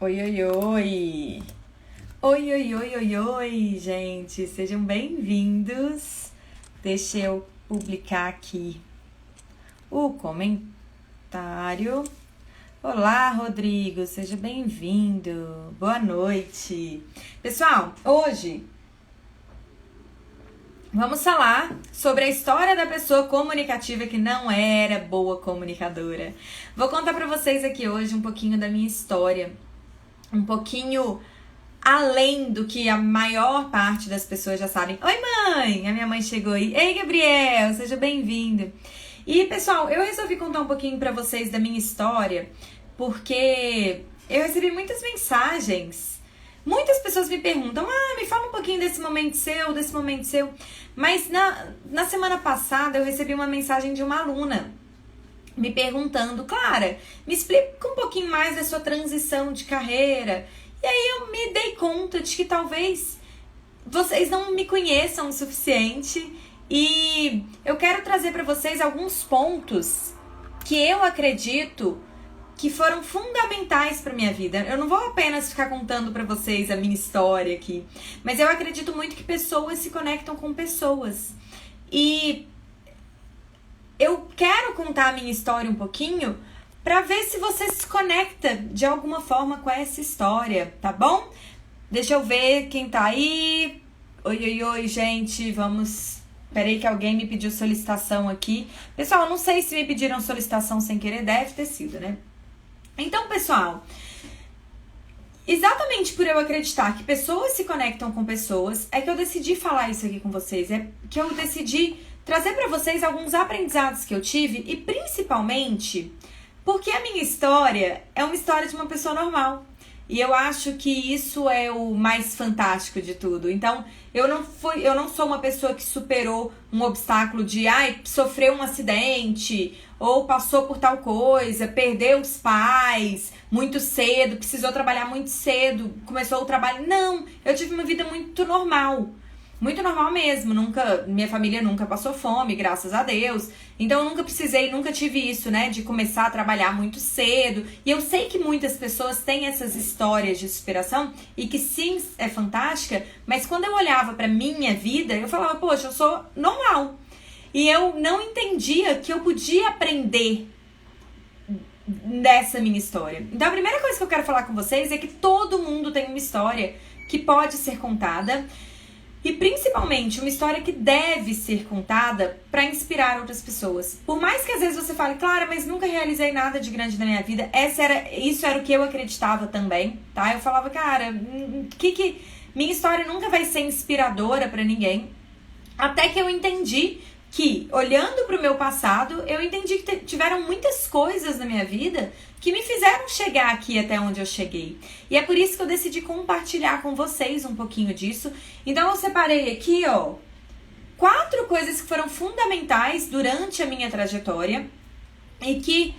Oi, oi, oi! Oi, oi, oi, oi, oi, gente! Sejam bem-vindos! Deixa eu publicar aqui o comentário. Olá, Rodrigo! Seja bem-vindo! Boa noite! Pessoal, hoje vamos falar sobre a história da pessoa comunicativa que não era boa comunicadora. Vou contar pra vocês aqui hoje um pouquinho da minha história. Um pouquinho além do que a maior parte das pessoas já sabem. Oi, mãe! A minha mãe chegou aí. Ei, Gabriel! Seja bem-vindo! E, pessoal, eu resolvi contar um pouquinho pra vocês da minha história, porque eu recebi muitas mensagens. Muitas pessoas me perguntam, me fala um pouquinho desse momento seu. Mas na semana passada eu recebi uma mensagem de uma aluna me perguntando, Clara, me explica um pouquinho mais da sua transição de carreira. E aí eu me dei conta de que talvez vocês não me conheçam o suficiente e eu quero trazer para vocês alguns pontos que eu acredito que foram fundamentais para minha vida. Eu não vou apenas ficar contando para vocês a minha história aqui, mas eu acredito muito que pessoas se conectam com pessoas. E eu quero contar a minha história um pouquinho para ver se você se conecta de alguma forma com essa história, tá bom? Deixa eu ver quem tá aí. Oi, oi, oi, gente, vamos... Peraí que alguém me pediu solicitação aqui. Pessoal, eu não sei se me pediram solicitação sem querer, deve ter sido, né? Então, pessoal, exatamente por eu acreditar que pessoas se conectam com pessoas, é que eu decidi falar isso aqui com vocês. É que eu decidi trazer para vocês alguns aprendizados que eu tive e principalmente porque a minha história é uma história de uma pessoa normal. E eu acho que isso é o mais fantástico de tudo. Então, eu não sou uma pessoa que superou um obstáculo de sofreu um acidente, ou passou por tal coisa, perdeu os pais muito cedo, precisou trabalhar muito cedo, começou o trabalho. Não, eu tive uma vida muito normal. Muito normal mesmo, minha família nunca passou fome, graças a Deus. Então eu nunca tive isso, né, de começar a trabalhar muito cedo. E eu sei que muitas pessoas têm essas histórias de superação e que sim, é fantástica, mas quando eu olhava pra minha vida, eu falava, poxa, eu sou normal. E eu não entendia que eu podia aprender dessa minha história. Então a primeira coisa que eu quero falar com vocês é que todo mundo tem uma história que pode ser contada. E principalmente uma história que deve ser contada para inspirar outras pessoas. Por mais que às vezes você fale, Clara, mas nunca realizei nada de grande na minha vida. Isso era o que eu acreditava também, tá? Eu falava, cara, minha história nunca vai ser inspiradora para ninguém. Até que eu entendi que, olhando para o meu passado, eu entendi que tiveram muitas coisas na minha vida que me fizeram chegar aqui até onde eu cheguei. E é por isso que eu decidi compartilhar com vocês um pouquinho disso. Então eu separei aqui, 4 coisas que foram fundamentais durante a minha trajetória e que,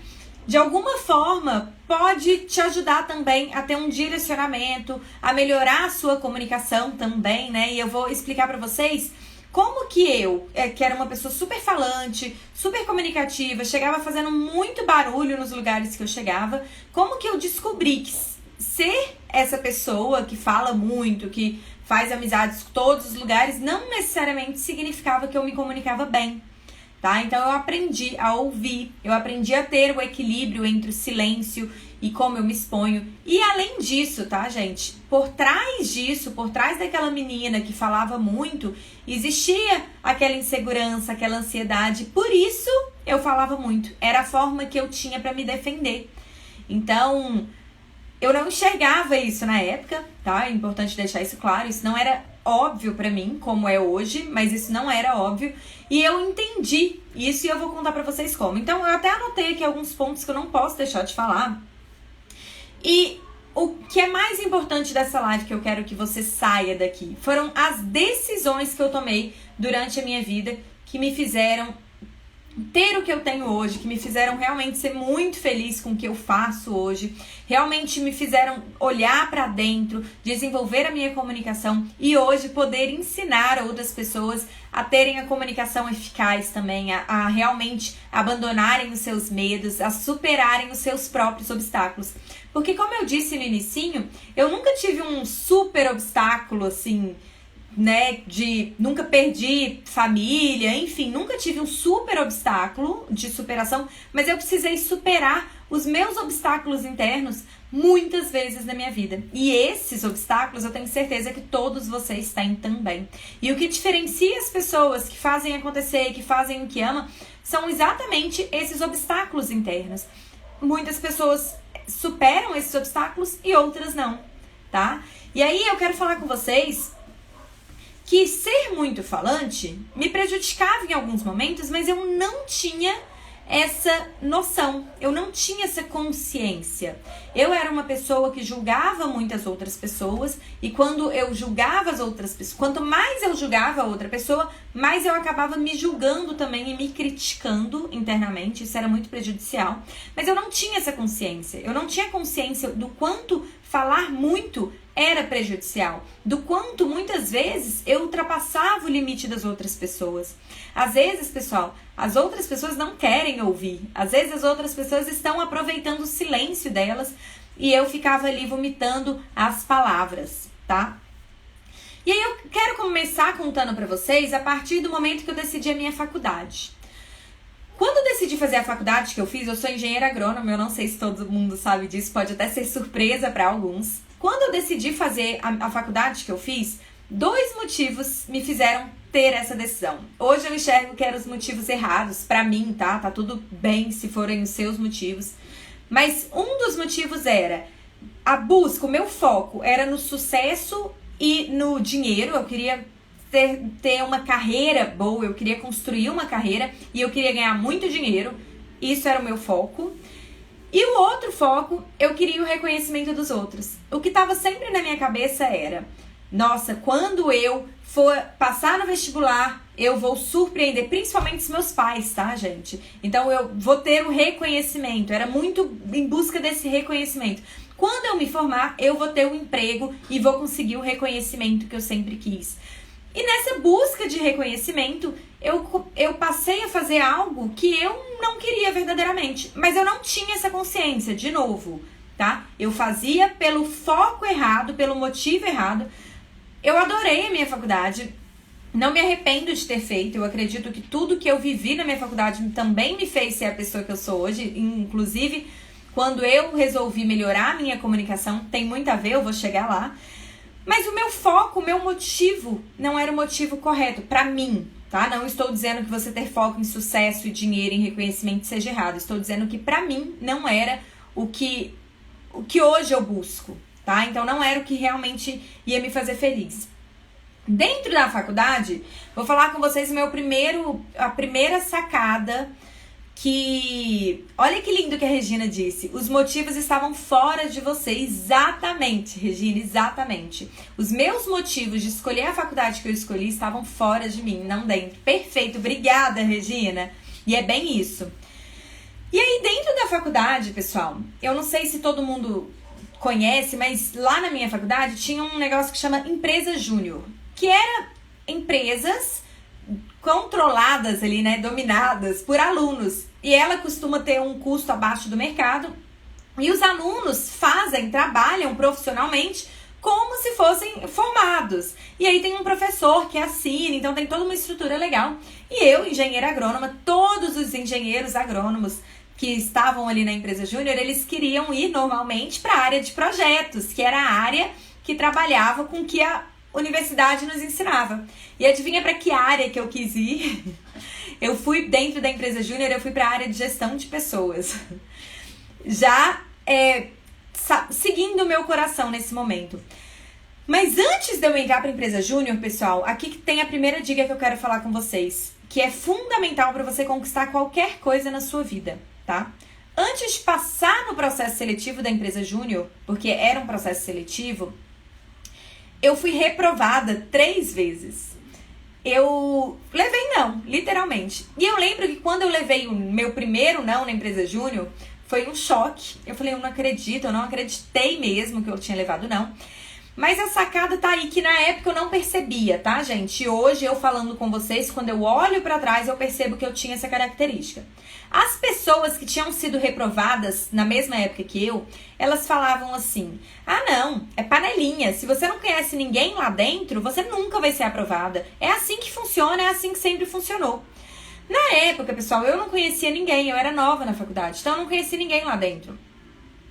de alguma forma, pode te ajudar também a ter um direcionamento, a melhorar a sua comunicação também, né? E eu vou explicar para vocês como que eu, que era uma pessoa super falante, super comunicativa, chegava fazendo muito barulho nos lugares que eu chegava, como que eu descobri que ser essa pessoa que fala muito, que faz amizades em todos os lugares, não necessariamente significava que eu me comunicava bem, tá? Então eu aprendi a ouvir, eu aprendi a ter o equilíbrio entre o silêncio e como eu me exponho. E além disso, tá, gente? Por trás disso, por trás daquela menina que falava muito, existia aquela insegurança, aquela ansiedade. Por isso eu falava muito. Era a forma que eu tinha para me defender. Então, eu não enxergava isso na época, tá? É importante deixar isso claro. Isso não era óbvio pra mim, como é hoje, mas isso não era óbvio. E eu entendi isso e eu vou contar pra vocês como. Então, eu até anotei aqui alguns pontos que eu não posso deixar de falar. E o que é mais importante dessa live que eu quero que você saia daqui foram as decisões que eu tomei durante a minha vida que me fizeram ter o que eu tenho hoje, que me fizeram realmente ser muito feliz com o que eu faço hoje, realmente me fizeram olhar para dentro, desenvolver a minha comunicação e hoje poder ensinar outras pessoas a terem a comunicação eficaz também, a realmente abandonarem os seus medos, a superarem os seus próprios obstáculos. Porque como eu disse no inicinho, eu nunca tive um super obstáculo assim, né, nunca perdi família, enfim, nunca tive um super obstáculo de superação, mas eu precisei superar os meus obstáculos internos muitas vezes na minha vida. E esses obstáculos eu tenho certeza que todos vocês têm também. E o que diferencia as pessoas que fazem acontecer, que fazem o que amam, são exatamente esses obstáculos internos. Muitas pessoas superam esses obstáculos e outras não, tá? E aí eu quero falar com vocês que ser muito falante me prejudicava em alguns momentos, mas eu não tinha essa noção, eu não tinha essa consciência. Eu era uma pessoa que julgava muitas outras pessoas e quando eu julgava as outras pessoas, quanto mais eu julgava a outra pessoa, mais eu acabava me julgando também e me criticando internamente, isso era muito prejudicial. Mas eu não tinha essa consciência, eu não tinha consciência do quanto falar muito era prejudicial, do quanto muitas vezes eu ultrapassava o limite das outras pessoas. Às vezes, pessoal, as outras pessoas não querem ouvir, às vezes as outras pessoas estão aproveitando o silêncio delas e eu ficava ali vomitando as palavras, tá? E aí eu quero começar contando pra vocês a partir do momento que eu decidi a minha faculdade. Quando eu decidi fazer a faculdade que eu fiz, eu sou engenheira agrônoma, eu não sei se todo mundo sabe disso, pode até ser surpresa para alguns. Quando eu decidi fazer a faculdade que eu fiz, 2 motivos me fizeram ter essa decisão. Hoje eu enxergo que eram os motivos errados, pra mim, tá? Tá tudo bem se forem os seus motivos. Mas um dos motivos era a busca, o meu foco era no sucesso e no dinheiro. Eu queria ter uma carreira boa, eu queria construir uma carreira e eu queria ganhar muito dinheiro. Isso era o meu foco. E o outro foco, eu queria o reconhecimento dos outros. O que estava sempre na minha cabeça era, nossa, quando eu for passar no vestibular, eu vou surpreender, principalmente os meus pais, tá, gente? Então eu vou ter o reconhecimento, era muito em busca desse reconhecimento. Quando eu me formar, eu vou ter um emprego e vou conseguir o reconhecimento que eu sempre quis. E nessa busca de reconhecimento, eu passei a fazer algo que eu não queria verdadeiramente. Mas eu não tinha essa consciência, de novo, tá? Eu fazia pelo foco errado, pelo motivo errado. Eu adorei a minha faculdade, não me arrependo de ter feito. Eu acredito que tudo que eu vivi na minha faculdade também me fez ser a pessoa que eu sou hoje. Inclusive, quando eu resolvi melhorar a minha comunicação, tem muito a ver, eu vou chegar lá. Mas o meu foco, o meu motivo não era o motivo correto pra mim, tá? Não estou dizendo que você ter foco em sucesso e dinheiro, em reconhecimento seja errado. Estou dizendo que pra mim não era o que hoje eu busco, tá? Então não era o que realmente ia me fazer feliz. Dentro da faculdade, vou falar com vocês a primeira sacada que... Olha que lindo que a Regina disse. Os motivos estavam fora de você. Exatamente, Regina, exatamente. Os meus motivos de escolher a faculdade que eu escolhi estavam fora de mim, não dentro. Perfeito, obrigada, Regina. E é bem isso. E aí, dentro da faculdade, pessoal, eu não sei se todo mundo conhece, mas lá na minha faculdade tinha um negócio que chama Empresa Júnior, que era empresas controladas ali, né, dominadas por alunos. E ela costuma ter um custo abaixo do mercado. E os alunos trabalham profissionalmente como se fossem formados. E aí tem um professor que assina, então tem toda uma estrutura legal. E eu, engenheira agrônoma, todos os engenheiros agrônomos que estavam ali na Empresa Júnior, eles queriam ir normalmente para a área de projetos, que era a área que trabalhava com o que a universidade nos ensinava. E adivinha para que área que eu quis ir? Eu fui dentro da Empresa Júnior, eu fui para a área de gestão de pessoas. Já seguindo o meu coração nesse momento. Mas antes de eu entrar para a Empresa Júnior, pessoal, aqui que tem a primeira dica que eu quero falar com vocês, que é fundamental para você conquistar qualquer coisa na sua vida, tá? Antes de passar no processo seletivo da Empresa Júnior, porque era um processo seletivo, eu fui reprovada 3 vezes. eu levei não, literalmente. E eu lembro que quando eu levei o meu primeiro não na empresa Júnior, foi um choque. Eu falei, eu não acredito, eu não acreditei mesmo que eu tinha levado não. Mas a sacada tá aí que na época eu não percebia, tá, gente? E hoje eu falando com vocês, quando eu olho pra trás, eu percebo que eu tinha essa característica. As pessoas que tinham sido reprovadas na mesma época que eu, elas falavam assim: ah, não, é panelinha. Se você não conhece ninguém lá dentro, você nunca vai ser aprovada. É assim que funciona, é assim que sempre funcionou. Na época, pessoal, eu não conhecia ninguém, eu era nova na faculdade, então eu não conhecia ninguém lá dentro.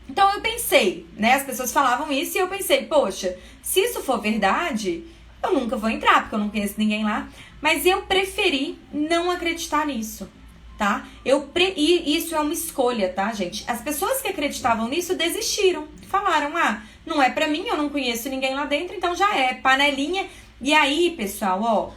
Então eu pensei, né, as pessoas falavam isso e eu pensei, poxa, se isso for verdade, eu nunca vou entrar, porque eu não conheço ninguém lá. Mas eu preferi não acreditar nisso, tá? E isso é uma escolha, tá, gente? As pessoas que acreditavam nisso desistiram, falaram, ah, não é pra mim, eu não conheço ninguém lá dentro, então já é, panelinha. E aí, pessoal, ó,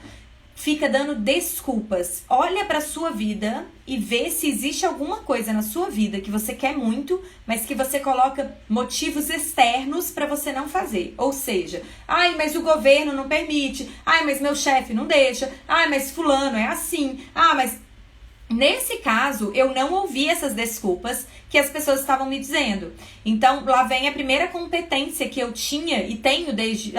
fica dando desculpas. Olha pra sua vida e vê se existe alguma coisa na sua vida que você quer muito, mas que você coloca motivos externos pra você não fazer. Ou seja, ai, mas o governo não permite, ai, mas meu chefe não deixa, ai, mas fulano é assim, ah, mas... Nesse caso, eu não ouvi essas desculpas que as pessoas estavam me dizendo. Então, lá vem a primeira competência que eu tinha e tenho desde,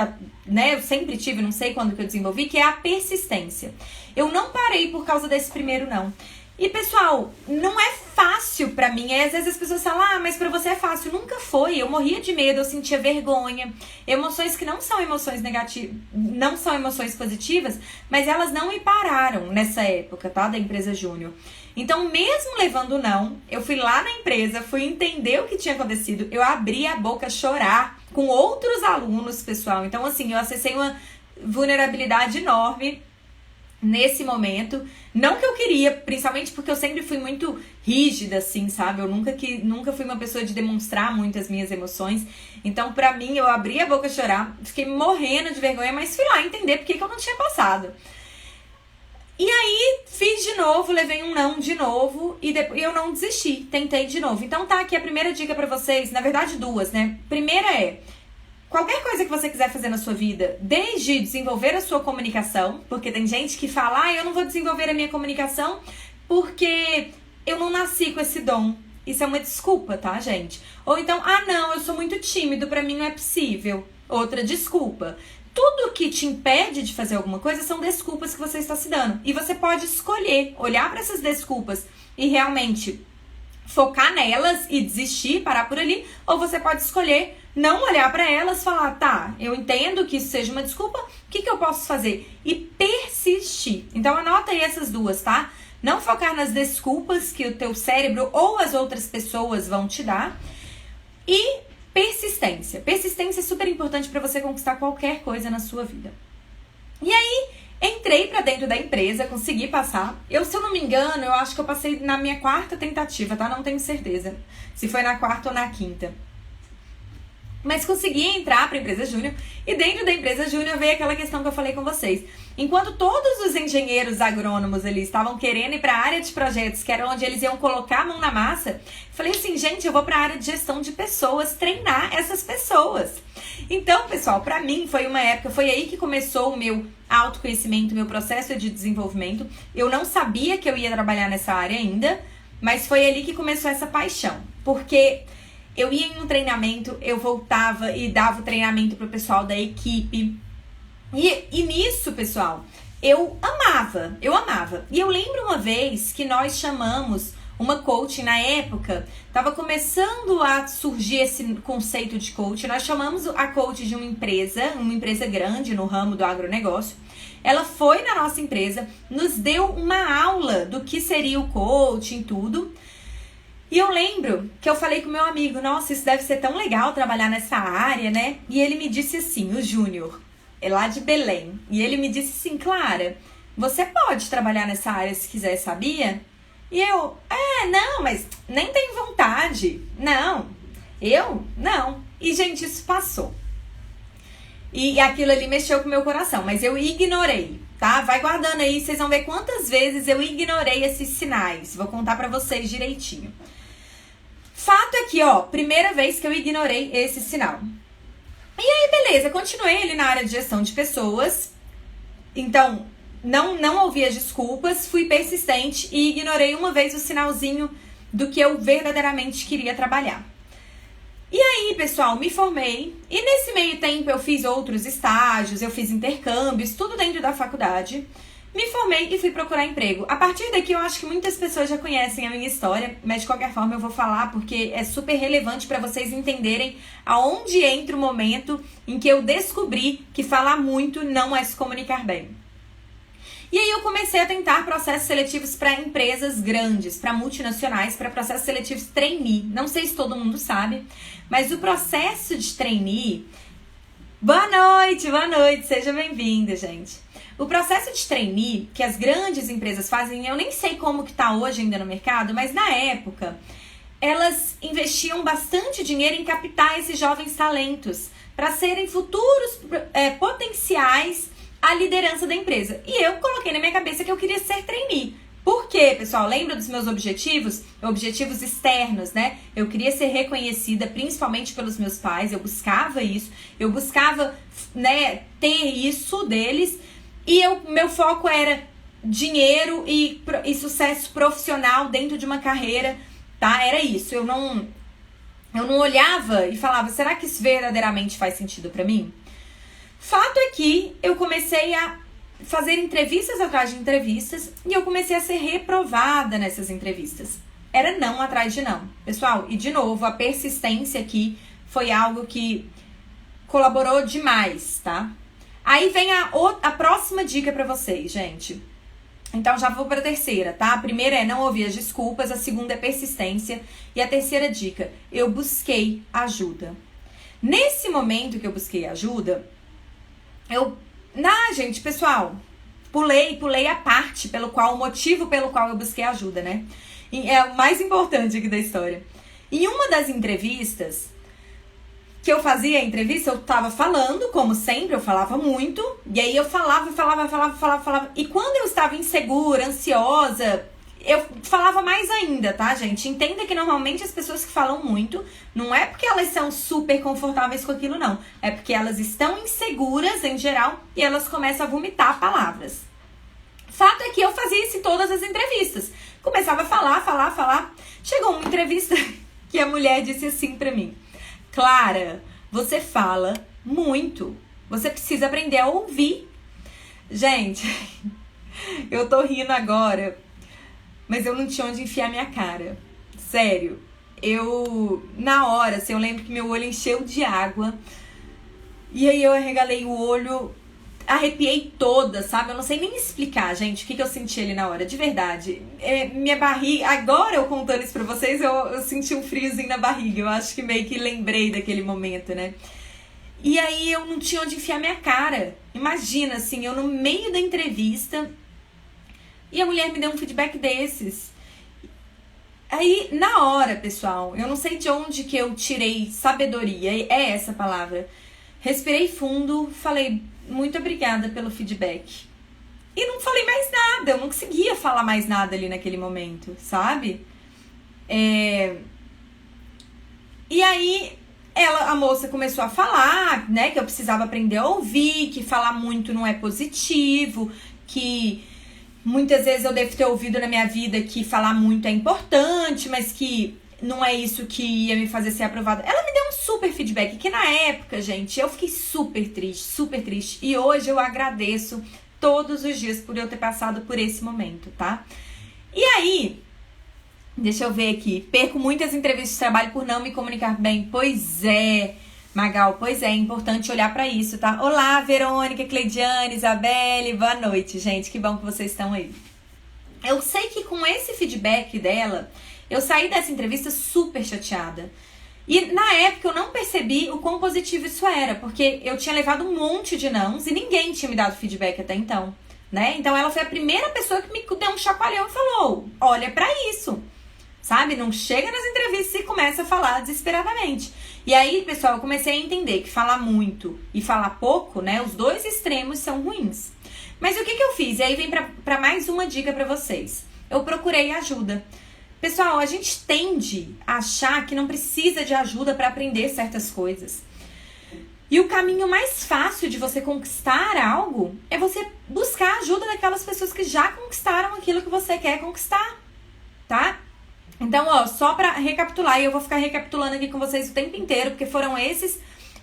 né, eu sempre tive, não sei quando que eu desenvolvi, que é a persistência. Eu não parei por causa desse primeiro não. E, pessoal, não é fácil pra mim. Às vezes as pessoas falam, ah, mas pra você é fácil. Nunca foi. Eu morria de medo, eu sentia vergonha. Emoções que não são emoções negativas, não são emoções positivas, mas elas não me pararam nessa época, tá? Da empresa Júnior. Então, mesmo levando não, eu fui lá na empresa, fui entender o que tinha acontecido. Eu abri a boca a chorar com outros alunos, pessoal. Então, assim, eu acessei uma vulnerabilidade enorme nesse momento. Não que eu queria, principalmente porque eu sempre fui muito rígida, assim, sabe? Eu nunca fui uma pessoa de demonstrar muito as minhas emoções. Então, pra mim, eu abri a boca a chorar, fiquei morrendo de vergonha, mas fui lá entender porque que eu não tinha passado. E aí, fiz de novo, levei um não de novo e depois eu não desisti, tentei de novo. Então tá aqui a primeira dica pra vocês, na verdade duas, né? Primeira é, qualquer coisa que você quiser fazer na sua vida, desde desenvolver a sua comunicação, porque tem gente que fala, ah, eu não vou desenvolver a minha comunicação porque eu não nasci com esse dom. Isso é uma desculpa, tá, gente? Ou então, ah, não, eu sou muito tímido, pra mim não é possível. Outra desculpa. Tudo que te impede de fazer alguma coisa são desculpas que você está se dando. E você pode escolher, olhar para essas desculpas e realmente focar nelas e desistir, parar por ali. Ou você pode escolher não olhar para elas, falar, tá, eu entendo que isso seja uma desculpa, o que eu posso fazer? E persistir. Então anota aí essas duas, tá? Não focar nas desculpas que o teu cérebro ou as outras pessoas vão te dar. E persistência. Persistência é super importante para você conquistar qualquer coisa na sua vida. E aí, entrei pra dentro da empresa, consegui passar. Se eu não me engano, eu acho que eu passei na minha quarta tentativa, tá? Não tenho certeza se foi na quarta ou na quinta. Mas consegui entrar para a empresa Júnior e dentro da empresa Júnior veio aquela questão que eu falei com vocês. Enquanto todos os engenheiros agrônomos ali estavam querendo ir para a área de projetos, que era onde eles iam colocar a mão na massa, falei assim, gente, eu vou para a área de gestão de pessoas, treinar essas pessoas. Então, pessoal, para mim foi uma época, foi aí que começou o meu autoconhecimento, meu processo de desenvolvimento. Eu não sabia que eu ia trabalhar nessa área ainda, mas foi ali que começou essa paixão, porque eu ia em um treinamento, eu voltava e dava o treinamento pro pessoal da equipe. E nisso, pessoal, eu amava. E eu lembro uma vez que nós chamamos uma coach, na época, tava começando a surgir esse conceito de coach. Nós chamamos a coach de uma empresa grande no ramo do agronegócio. Ela foi na nossa empresa, nos deu uma aula do que seria o coaching, tudo. E eu lembro que eu falei com meu amigo, nossa, isso deve ser tão legal trabalhar nessa área, né? E ele me disse assim, o Júnior, é lá de Belém. E ele me disse assim, Clara, você pode trabalhar nessa área se quiser, sabia? E eu, não, mas nem tenho vontade. Não, não. E, gente, isso passou. E aquilo ali mexeu com o meu coração, mas eu ignorei, tá? Vai guardando aí, vocês vão ver quantas vezes eu ignorei esses sinais. Vou contar pra vocês direitinho. Fato é que, ó, primeira vez que eu ignorei esse sinal. E aí, beleza, continuei ali na área de gestão de pessoas. Então, não ouvi as desculpas, fui persistente e ignorei uma vez o sinalzinho do que eu verdadeiramente queria trabalhar. E aí, pessoal, me formei e nesse meio tempo eu fiz outros estágios, eu fiz intercâmbios, tudo dentro da faculdade. Me formei e fui procurar emprego. A partir daqui eu acho que muitas pessoas já conhecem a minha história, mas de qualquer forma eu vou falar porque é super relevante para vocês entenderem aonde entra o momento em que eu descobri que falar muito não é se comunicar bem. E aí eu comecei a tentar processos seletivos para empresas grandes, para multinacionais, para processos seletivos trainee. Não sei se todo mundo sabe, mas o processo de trainee... Boa noite, seja bem-vinda, gente. O processo de trainee que as grandes empresas fazem, eu nem sei como que tá hoje ainda no mercado, mas na época elas investiam bastante dinheiro em captar esses jovens talentos para serem futuros potenciais à liderança da empresa. E eu coloquei na minha cabeça que eu queria ser trainee. Por quê, pessoal? Lembra dos meus objetivos? Objetivos externos, né? Eu queria ser reconhecida, principalmente pelos meus pais. Eu buscava isso. Eu buscava, né, ter isso deles. E meu foco era dinheiro e sucesso profissional dentro de uma carreira, tá? Era isso. Eu não olhava e falava, será que isso verdadeiramente faz sentido pra mim? Fato é que eu comecei a fazer entrevistas atrás de entrevistas e eu comecei a ser reprovada nessas entrevistas. Era não atrás de não. Pessoal, e de novo, a persistência aqui foi algo que colaborou demais, tá? Aí vem a próxima dica pra vocês, gente. Então já vou pra terceira, tá? A primeira é não ouvir as desculpas, a segunda é persistência e a terceira dica, eu busquei ajuda. Nesse momento que eu busquei ajuda, gente, pessoal, pulei a parte o motivo pelo qual eu busquei ajuda, né? E é o mais importante aqui da história. Em uma das entrevistas que eu fazia a entrevista, eu tava falando, como sempre, eu falava muito, e aí eu falava. E quando eu estava insegura, ansiosa, eu falava mais ainda, tá, gente? Entenda que normalmente as pessoas que falam muito, não é porque elas são super confortáveis com aquilo, não. É porque elas estão inseguras, em geral, e elas começam a vomitar palavras. Fato é que eu fazia isso em todas as entrevistas. Começava a falar. Chegou uma entrevista que a mulher disse assim pra mim: Clara, você fala muito. Você precisa aprender a ouvir. Gente, eu tô rindo agora, mas eu não tinha onde enfiar minha cara. Sério. Na hora, assim, eu lembro que meu olho encheu de água. E aí eu arregalei o olho, arrepiei toda, sabe? Eu não sei nem explicar, gente, o que eu senti ali na hora, de verdade. Minha barriga, agora eu contando isso pra vocês, eu senti um friozinho na barriga. Eu acho que meio que lembrei daquele momento, né? E aí eu não tinha onde enfiar minha cara. Imagina, assim, eu no meio da entrevista e a mulher me deu um feedback desses. Aí, na hora, pessoal, eu não sei de onde que eu tirei sabedoria, é essa palavra. Respirei fundo, falei, muito obrigada pelo feedback. E não falei mais nada, eu não conseguia falar mais nada ali naquele momento, sabe? E aí, a moça começou a falar, né, que eu precisava aprender a ouvir, que falar muito não é positivo, que muitas vezes eu devo ter ouvido na minha vida que falar muito é importante, mas que não é isso que ia me fazer ser aprovada. Ela me deu um super feedback, que na época, gente, eu fiquei super triste. E hoje eu agradeço todos os dias por eu ter passado por esse momento, tá? E aí, deixa eu ver aqui. Perco muitas entrevistas de trabalho por não me comunicar bem. Pois é, Magal, é importante olhar pra isso, tá? Olá, Verônica, Cleidiane, Isabelle, boa noite, gente. Que bom que vocês estão aí. Eu sei que com esse feedback dela, eu saí dessa entrevista super chateada. E na época eu não percebi o quão positivo isso era, porque eu tinha levado um monte de nãos e ninguém tinha me dado feedback até então, né? Então ela foi a primeira pessoa que me deu um chacoalhão e falou, olha pra isso, sabe? Não chega nas entrevistas e começa a falar desesperadamente. E aí, pessoal, eu comecei a entender que falar muito e falar pouco, né? Os dois extremos são ruins. Mas o que eu fiz? E aí vem pra mais uma dica pra vocês. Eu procurei ajuda. Pessoal, a gente tende a achar que não precisa de ajuda para aprender certas coisas. E o caminho mais fácil de você conquistar algo é você buscar a ajuda daquelas pessoas que já conquistaram aquilo que você quer conquistar, tá? Então, ó, só pra recapitular, e eu vou ficar recapitulando aqui com vocês o tempo inteiro, porque foram esses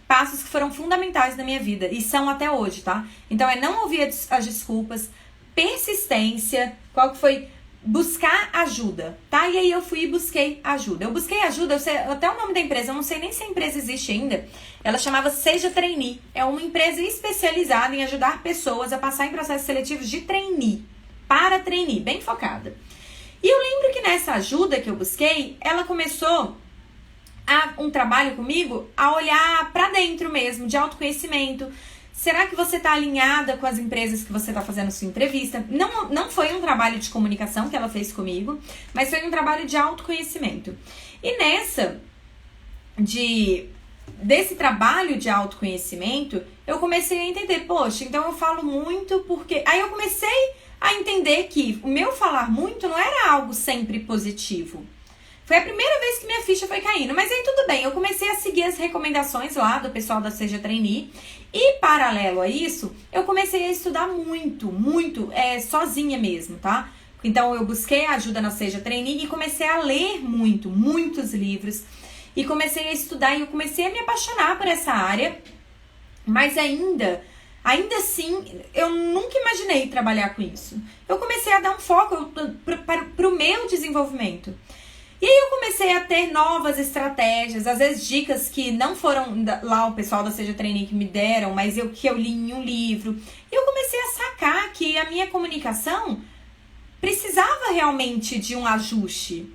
passos que foram fundamentais na minha vida, e são até hoje, tá? Então, é não ouvir as desculpas, persistência, qual que foi? Buscar ajuda, tá? E aí eu fui e busquei ajuda. Eu busquei ajuda, eu sei até o nome da empresa, eu não sei nem se a empresa existe ainda. Ela chamava Seja Trainee. É uma empresa especializada em ajudar pessoas a passar em processos seletivos de trainee, para trainee, bem focada. E eu lembro que nessa ajuda que eu busquei, ela começou um trabalho comigo a olhar pra dentro mesmo, de autoconhecimento. Será que você está alinhada com as empresas que você está fazendo sua entrevista? Não foi um trabalho de comunicação que ela fez comigo, mas foi um trabalho de autoconhecimento. E desse trabalho de autoconhecimento, eu comecei a entender, poxa, então eu falo muito porque... Aí eu comecei a entender que o meu falar muito não era algo sempre positivo. Foi a primeira vez que minha ficha foi caindo, mas aí tudo bem, eu comecei a seguir as recomendações lá do pessoal da Seja Trainee e, paralelo a isso, eu comecei a estudar muito, sozinha mesmo, tá? Então, eu busquei ajuda na Seja Trainee e comecei a ler muitos livros e comecei a estudar e eu comecei a me apaixonar por essa área, mas ainda assim, eu nunca imaginei trabalhar com isso. Eu comecei a dar um foco para o meu desenvolvimento. E aí eu comecei a ter novas estratégias, às vezes dicas que não foram lá o pessoal da Seja Trainee que me deram, mas que eu li em um livro. E eu comecei a sacar que a minha comunicação precisava realmente de um ajuste.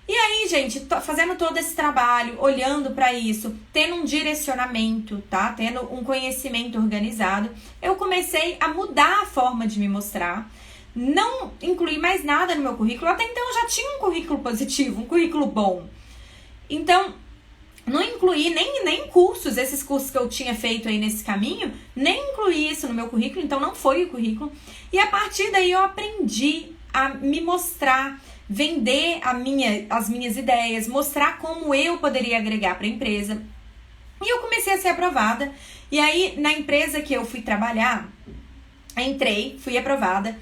E aí, gente, fazendo todo esse trabalho, olhando para isso, tendo um direcionamento, tá? Tendo um conhecimento organizado, eu comecei a mudar a forma de me mostrar. Não incluí mais nada no meu currículo. Até então eu já tinha um currículo positivo, um currículo bom. Então, não incluí nem cursos, esses cursos que eu tinha feito aí nesse caminho, nem incluí isso no meu currículo, então não foi o currículo. E a partir daí eu aprendi a me mostrar, vender as minhas ideias, mostrar como eu poderia agregar para a empresa. E eu comecei a ser aprovada. E aí, na empresa que eu fui trabalhar, entrei, fui aprovada.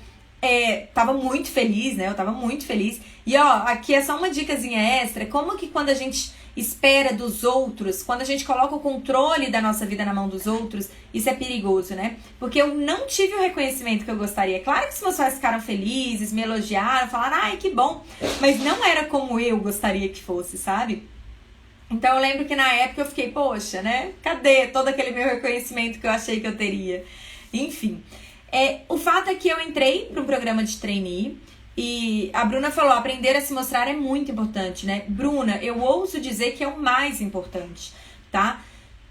Tava muito feliz, né? Eu tava muito feliz. E ó, aqui é só uma dicasinha extra. Como que quando a gente espera dos outros, quando a gente coloca o controle da nossa vida na mão dos outros, isso é perigoso, né? Porque eu não tive o reconhecimento que eu gostaria. Claro que os meus pais ficaram felizes, me elogiaram, falaram, ai, que bom. Mas não era como eu gostaria que fosse, sabe? Então eu lembro que na época eu fiquei, poxa, né? Cadê todo aquele meu reconhecimento que eu achei que eu teria? Enfim... o fato é que eu entrei para um programa de trainee e a Bruna falou, aprender a se mostrar é muito importante, né? Bruna, eu ouso dizer que é o mais importante, tá?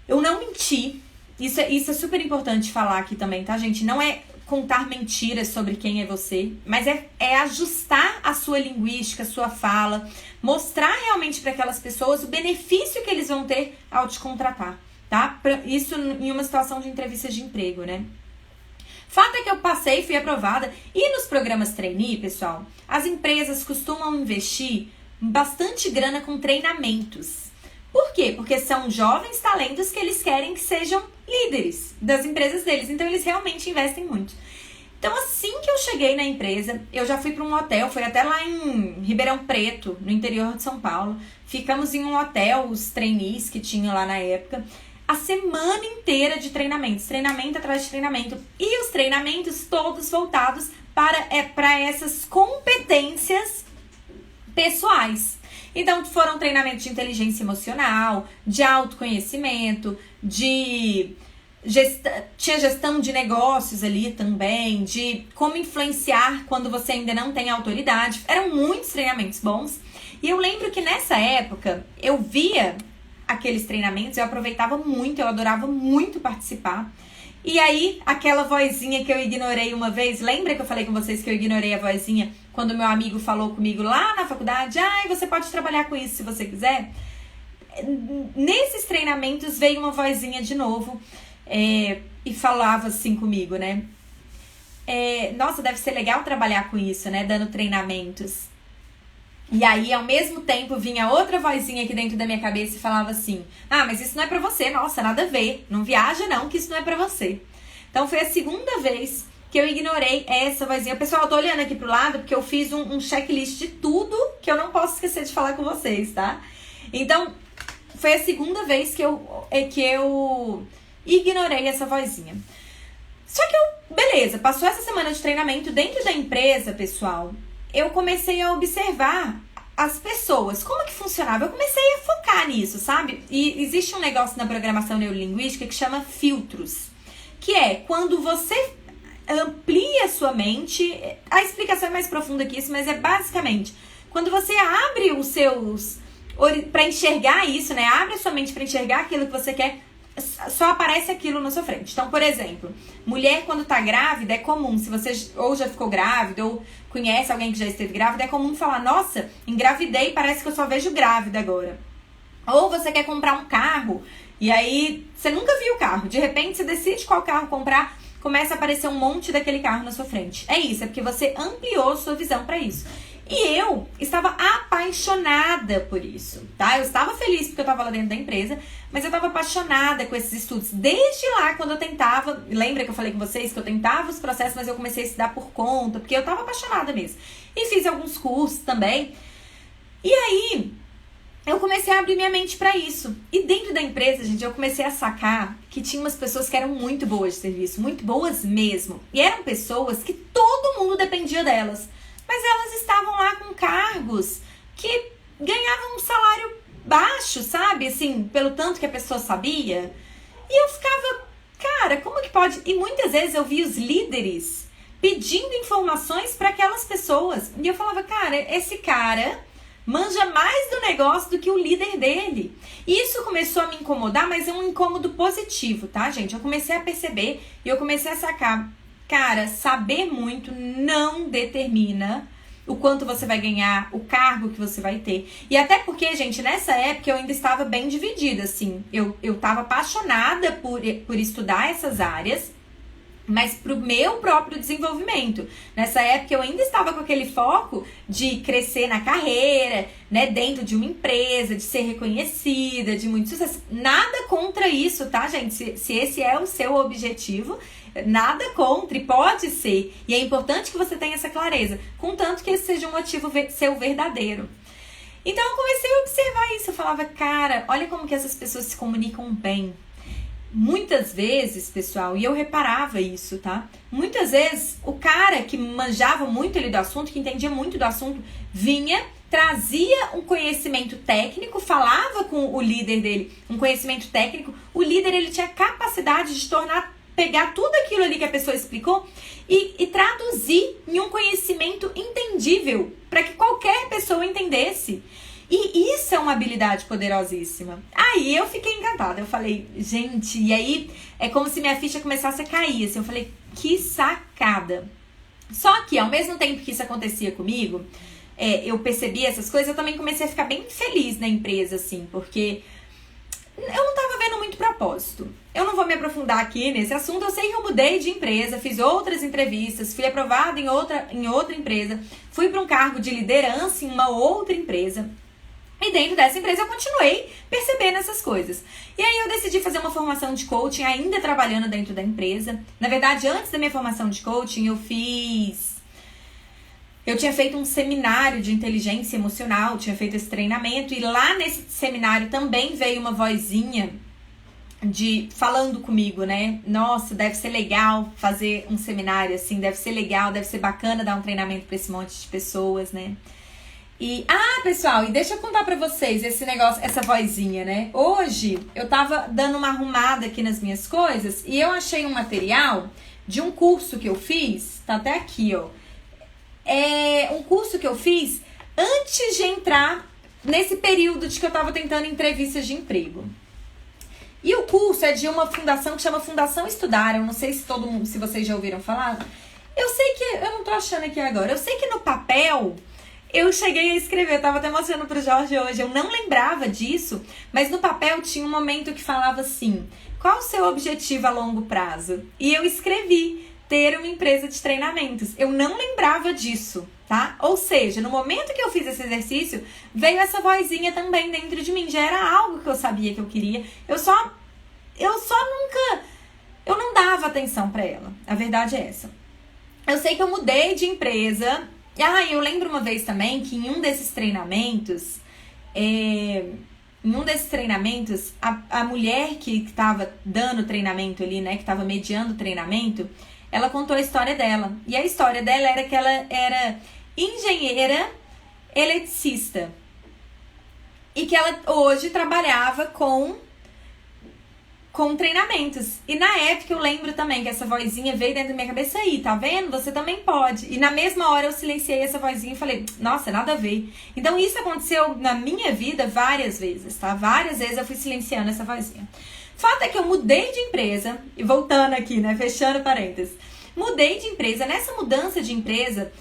Eu não menti, isso é super importante falar aqui também, tá, gente? Não é contar mentiras sobre quem é você, mas é ajustar a sua linguística, a sua fala, mostrar realmente para aquelas pessoas o benefício que eles vão ter ao te contratar, tá? Isso em uma situação de entrevista de emprego, né? Fato é que eu passei, fui aprovada. E nos programas trainee, pessoal, as empresas costumam investir bastante grana com treinamentos. Por quê? Porque são jovens talentos que eles querem que sejam líderes das empresas deles. Então, eles realmente investem muito. Então, assim que eu cheguei na empresa, eu já fui para um hotel, fui até lá em Ribeirão Preto, no interior de São Paulo. Ficamos em um hotel, os trainees que tinham lá na época. A semana inteira de treinamentos, treinamento atrás de treinamento. E os treinamentos todos voltados para essas competências pessoais. Então, foram treinamentos de inteligência emocional, de autoconhecimento, tinha gestão de negócios ali também, de como influenciar quando você ainda não tem autoridade. Eram muitos treinamentos bons. E eu lembro que nessa época, eu via aqueles treinamentos, eu aproveitava muito, eu adorava muito participar. E aí, aquela vozinha que eu ignorei uma vez, lembra que eu falei com vocês que eu ignorei a vozinha quando meu amigo falou comigo lá na faculdade? Você pode trabalhar com isso se você quiser. Nesses treinamentos veio uma vozinha de novo e falava assim comigo, né? Nossa, deve ser legal trabalhar com isso, né? Dando treinamentos. E aí, ao mesmo tempo, vinha outra vozinha aqui dentro da minha cabeça e falava assim: ah, mas isso não é pra você, nossa, nada a ver. Não viaja não, que isso não é pra você. Então, foi a segunda vez que eu ignorei essa vozinha. Pessoal, eu tô olhando aqui pro lado porque eu fiz um checklist de tudo que eu não posso esquecer de falar com vocês, tá? Então, foi a segunda vez que eu ignorei essa vozinha. Só que beleza, passou essa semana de treinamento dentro da empresa, pessoal. Eu comecei a observar as pessoas, como que funcionava. Eu comecei a focar nisso, sabe? E existe um negócio na programação neurolinguística que chama filtros, que é quando você amplia a sua mente. A explicação é mais profunda que isso, mas é basicamente quando você abre os seus para enxergar isso, né? Abre a sua mente para enxergar aquilo que você quer, só aparece aquilo na sua frente. Então, por exemplo, mulher quando tá grávida é comum, se você ou já ficou grávida ou conhece alguém que já esteve grávida, é comum falar: nossa, engravidei, parece que eu só vejo grávida agora. Ou você quer comprar um carro e aí você nunca viu o carro, de repente você decide qual carro comprar, começa a aparecer um monte daquele carro na sua frente. É isso, é porque você ampliou sua visão para isso. E eu estava apaixonada por isso, tá? Eu estava feliz porque eu estava lá dentro da empresa, mas eu estava apaixonada com esses estudos. Desde lá, quando eu tentava, lembra que eu falei com vocês que eu tentava os processos, mas eu comecei a estudar por conta, porque eu estava apaixonada mesmo. E fiz alguns cursos também. E aí, eu comecei a abrir minha mente para isso. E dentro da empresa, gente, eu comecei a sacar que tinha umas pessoas que eram muito boas de serviço, muito boas mesmo. E eram pessoas que todo mundo dependia delas. Mas elas estavam lá com cargos que ganhavam um salário baixo, sabe? Assim, pelo tanto que a pessoa sabia. E eu ficava, cara, como que pode? E muitas vezes eu via os líderes pedindo informações para aquelas pessoas. E eu falava, cara, esse cara manja mais do negócio do que o líder dele. E isso começou a me incomodar, mas é um incômodo positivo, tá, gente? Eu comecei a perceber e eu comecei a sacar. Cara, saber muito não determina o quanto você vai ganhar, o cargo que você vai ter. E até porque, gente, nessa época eu ainda estava bem dividida, assim. Eu estava apaixonada por estudar essas áreas, mas pro meu próprio desenvolvimento. Nessa época eu ainda estava com aquele foco de crescer na carreira, né, dentro de uma empresa, de ser reconhecida, de muito sucesso. Nada contra isso, tá, gente? Se esse é o seu objetivo, nada contra, e pode ser. E é importante que você tenha essa clareza, contanto que esse seja um motivo seu verdadeiro. Então eu comecei a observar isso. Eu falava, cara, olha como que essas pessoas se comunicam bem. Muitas vezes, pessoal, e eu reparava isso, tá? Muitas vezes, o cara que manjava muito ali do assunto, que entendia muito do assunto, vinha, trazia um conhecimento técnico, falava com o líder dele, um conhecimento técnico. O líder, ele tinha capacidade de pegar tudo aquilo ali que a pessoa explicou e traduzir em um conhecimento entendível, para que qualquer pessoa entendesse. E isso é uma habilidade poderosíssima. Aí eu fiquei encantada. Eu falei, gente, e aí é como se minha ficha começasse a cair. Assim, eu falei, que sacada. Só que ao mesmo tempo que isso acontecia comigo, eu percebi essas coisas, eu também comecei a ficar bem feliz na empresa, assim, porque eu não tava vendo muito propósito. Eu não vou me aprofundar aqui nesse assunto. Eu sei que eu mudei de empresa, fiz outras entrevistas, fui aprovada em outra empresa, fui para um cargo de liderança em uma outra empresa. E dentro dessa empresa eu continuei percebendo essas coisas. E aí eu decidi fazer uma formação de coaching, ainda trabalhando dentro da empresa. Na verdade, antes da minha formação de coaching, eu tinha feito um seminário de inteligência emocional, tinha feito esse treinamento. E lá nesse seminário também veio uma vozinha falando comigo, né? Nossa, deve ser legal fazer um seminário assim, deve ser legal, deve ser bacana dar um treinamento para esse monte de pessoas, né? Pessoal, e deixa eu contar pra vocês esse negócio, essa vozinha, né? Hoje eu tava dando uma arrumada aqui nas minhas coisas e eu achei um material de um curso que eu fiz, tá até aqui, ó. É um curso que eu fiz antes de entrar nesse período de que eu tava tentando entrevistas de emprego. E o curso é de uma fundação que chama Fundação Estudar. Eu não sei se vocês já ouviram falar. Eu sei que, eu não tô achando aqui agora, eu sei que no papel eu cheguei a escrever, eu tava até mostrando pro Jorge hoje, eu não lembrava disso, mas no papel tinha um momento que falava assim, qual o seu objetivo a longo prazo? E eu escrevi, ter uma empresa de treinamentos. Eu não lembrava disso, tá? tá? Ou seja, no momento que eu fiz esse exercício, veio essa vozinha também dentro de mim. Já era algo que eu sabia que eu queria. Eu não dava atenção pra ela. A verdade é essa. Eu sei que eu mudei de empresa. Eu lembro uma vez também que em um desses treinamentos, a mulher que estava dando treinamento ali, né, que estava mediando o treinamento, ela contou a história dela. E a história dela era que ela era engenheira eletricista. E que ela hoje trabalhava com treinamentos. E na época eu lembro também que essa vozinha veio dentro da minha cabeça aí, tá vendo? Você também pode. E na mesma hora eu silenciei essa vozinha e falei, nossa, nada a ver. Então isso aconteceu na minha vida várias vezes, tá? Várias vezes eu fui silenciando essa vozinha. Fato é que eu mudei de empresa, e voltando aqui, né, fechando parênteses. Mudei de empresa, nessa mudança de empresa,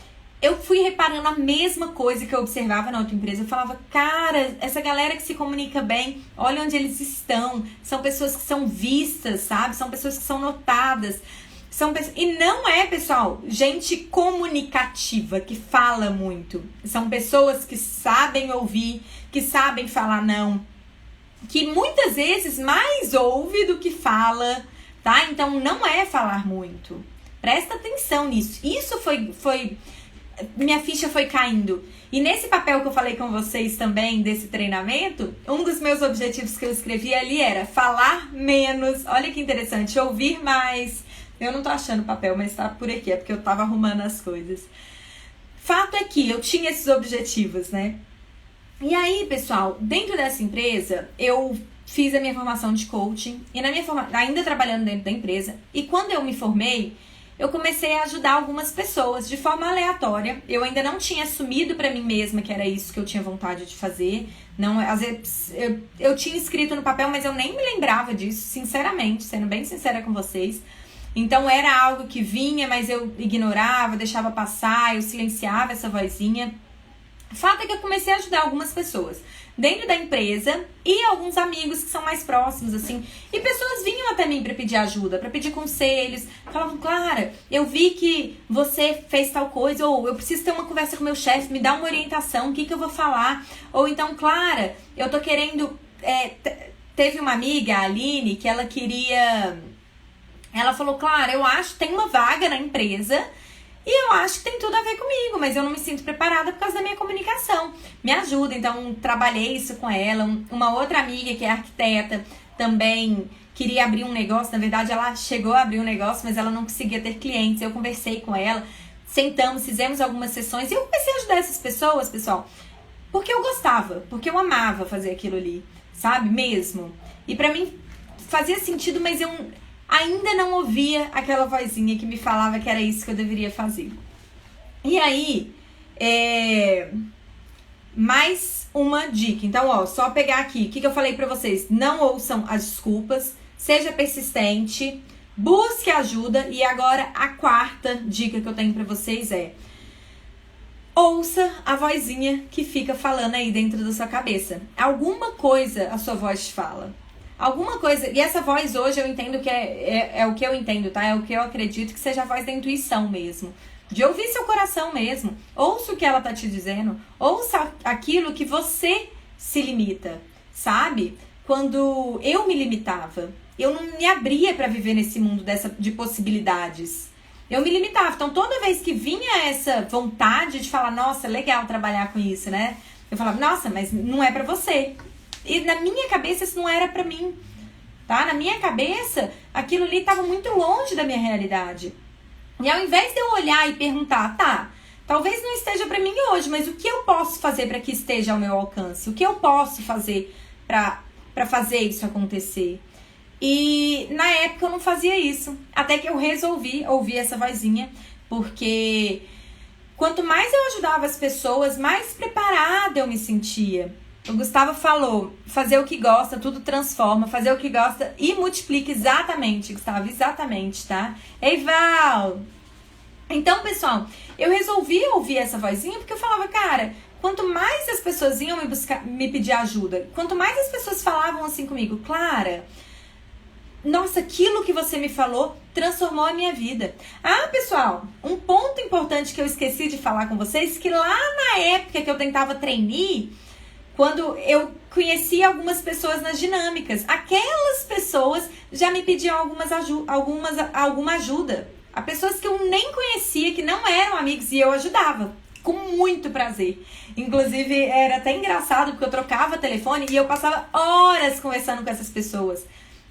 eu fui reparando a mesma coisa que eu observava na outra empresa. Eu falava, cara, essa galera que se comunica bem, olha onde eles estão. São pessoas que são vistas, sabe? São pessoas que são notadas. E não é, pessoal, gente comunicativa, que fala muito. São pessoas que sabem ouvir, que sabem falar não. Que muitas vezes mais ouve do que fala, tá? Então não é falar muito. Presta atenção nisso. Isso foi minha ficha foi caindo. E nesse papel que eu falei com vocês também, desse treinamento, um dos meus objetivos que eu escrevi ali era falar menos. Olha que interessante, ouvir mais. Eu não tô achando o papel, mas tá por aqui, é porque eu tava arrumando as coisas. Fato é que eu tinha esses objetivos, né? E aí, pessoal, dentro dessa empresa, eu fiz a minha formação de coaching, e na minha ainda trabalhando dentro da empresa, e quando eu me formei, eu comecei a ajudar algumas pessoas de forma aleatória. Eu ainda não tinha assumido pra mim mesma que era isso que eu tinha vontade de fazer. Não, às vezes eu tinha escrito no papel, mas eu nem me lembrava disso, sinceramente, sendo bem sincera com vocês. Então era algo que vinha, mas eu ignorava, deixava passar, eu silenciava essa vozinha. O fato é que eu comecei a ajudar algumas pessoas dentro da empresa e alguns amigos que são mais próximos, assim. E pessoas vinham até mim pra pedir ajuda, pra pedir conselhos. Falavam, Clara, eu vi que você fez tal coisa, ou eu preciso ter uma conversa com meu chefe, me dá uma orientação, o que eu vou falar? Ou então, Clara, eu tô querendo... Teve uma amiga, a Aline, que ela queria... Ela falou, Clara, eu acho que tem uma vaga na empresa... E eu acho que tem tudo a ver comigo, mas eu não me sinto preparada por causa da minha comunicação. Me ajuda, então trabalhei isso com ela. Uma outra amiga que é arquiteta também queria abrir um negócio. Na verdade, ela chegou a abrir um negócio, mas ela não conseguia ter clientes. Eu conversei com ela, sentamos, fizemos algumas sessões. E eu comecei a ajudar essas pessoas, pessoal, porque eu gostava, porque eu amava fazer aquilo ali, sabe? Mesmo. E pra mim fazia sentido, mas eu... ainda não ouvia aquela vozinha que me falava que era isso que eu deveria fazer. E aí, mais uma dica. Então, só pegar aqui. O que eu falei pra vocês? Não ouçam as desculpas. Seja persistente. Busque ajuda. E agora, a quarta dica que eu tenho pra vocês é... ouça a vozinha que fica falando aí dentro da sua cabeça. Alguma coisa a sua voz te fala. Alguma coisa, e essa voz hoje eu entendo que é o que eu entendo, tá? É o que eu acredito que seja a voz da intuição mesmo. De ouvir seu coração mesmo. Ouça o que ela tá te dizendo. Ouça aquilo que você se limita, sabe? Quando eu me limitava, eu não me abria pra viver nesse mundo de possibilidades. Eu me limitava. Então toda vez que vinha essa vontade de falar, nossa, legal trabalhar com isso, né? Eu falava, nossa, mas não é pra você. E na minha cabeça isso não era pra mim, tá? Na minha cabeça, aquilo ali estava muito longe da minha realidade. E ao invés de eu olhar e perguntar, tá, talvez não esteja pra mim hoje, mas o que eu posso fazer pra que esteja ao meu alcance? O que eu posso fazer pra fazer isso acontecer? E na época eu não fazia isso. Até que eu resolvi ouvir essa vozinha, porque quanto mais eu ajudava as pessoas, mais preparada eu me sentia. O Gustavo falou, fazer o que gosta, tudo transforma, fazer o que gosta e multiplica. Exatamente, Gustavo, exatamente, tá? Ei, Val! Então, pessoal, eu resolvi ouvir essa vozinha porque eu falava, cara, quanto mais as pessoas iam me pedir ajuda, quanto mais as pessoas falavam assim comigo, Clara, nossa, aquilo que você me falou transformou a minha vida. Ah, pessoal, um ponto importante que eu esqueci de falar com vocês, que lá na época que eu tentava trainee, quando eu conhecia algumas pessoas nas dinâmicas, aquelas pessoas já me pediam alguma ajuda. Há pessoas que eu nem conhecia, que não eram amigos, e eu ajudava, com muito prazer. Inclusive, era até engraçado, porque eu trocava telefone e eu passava horas conversando com essas pessoas.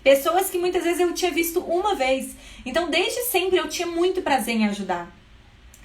Pessoas que muitas vezes eu tinha visto uma vez. Então, desde sempre, eu tinha muito prazer em ajudar.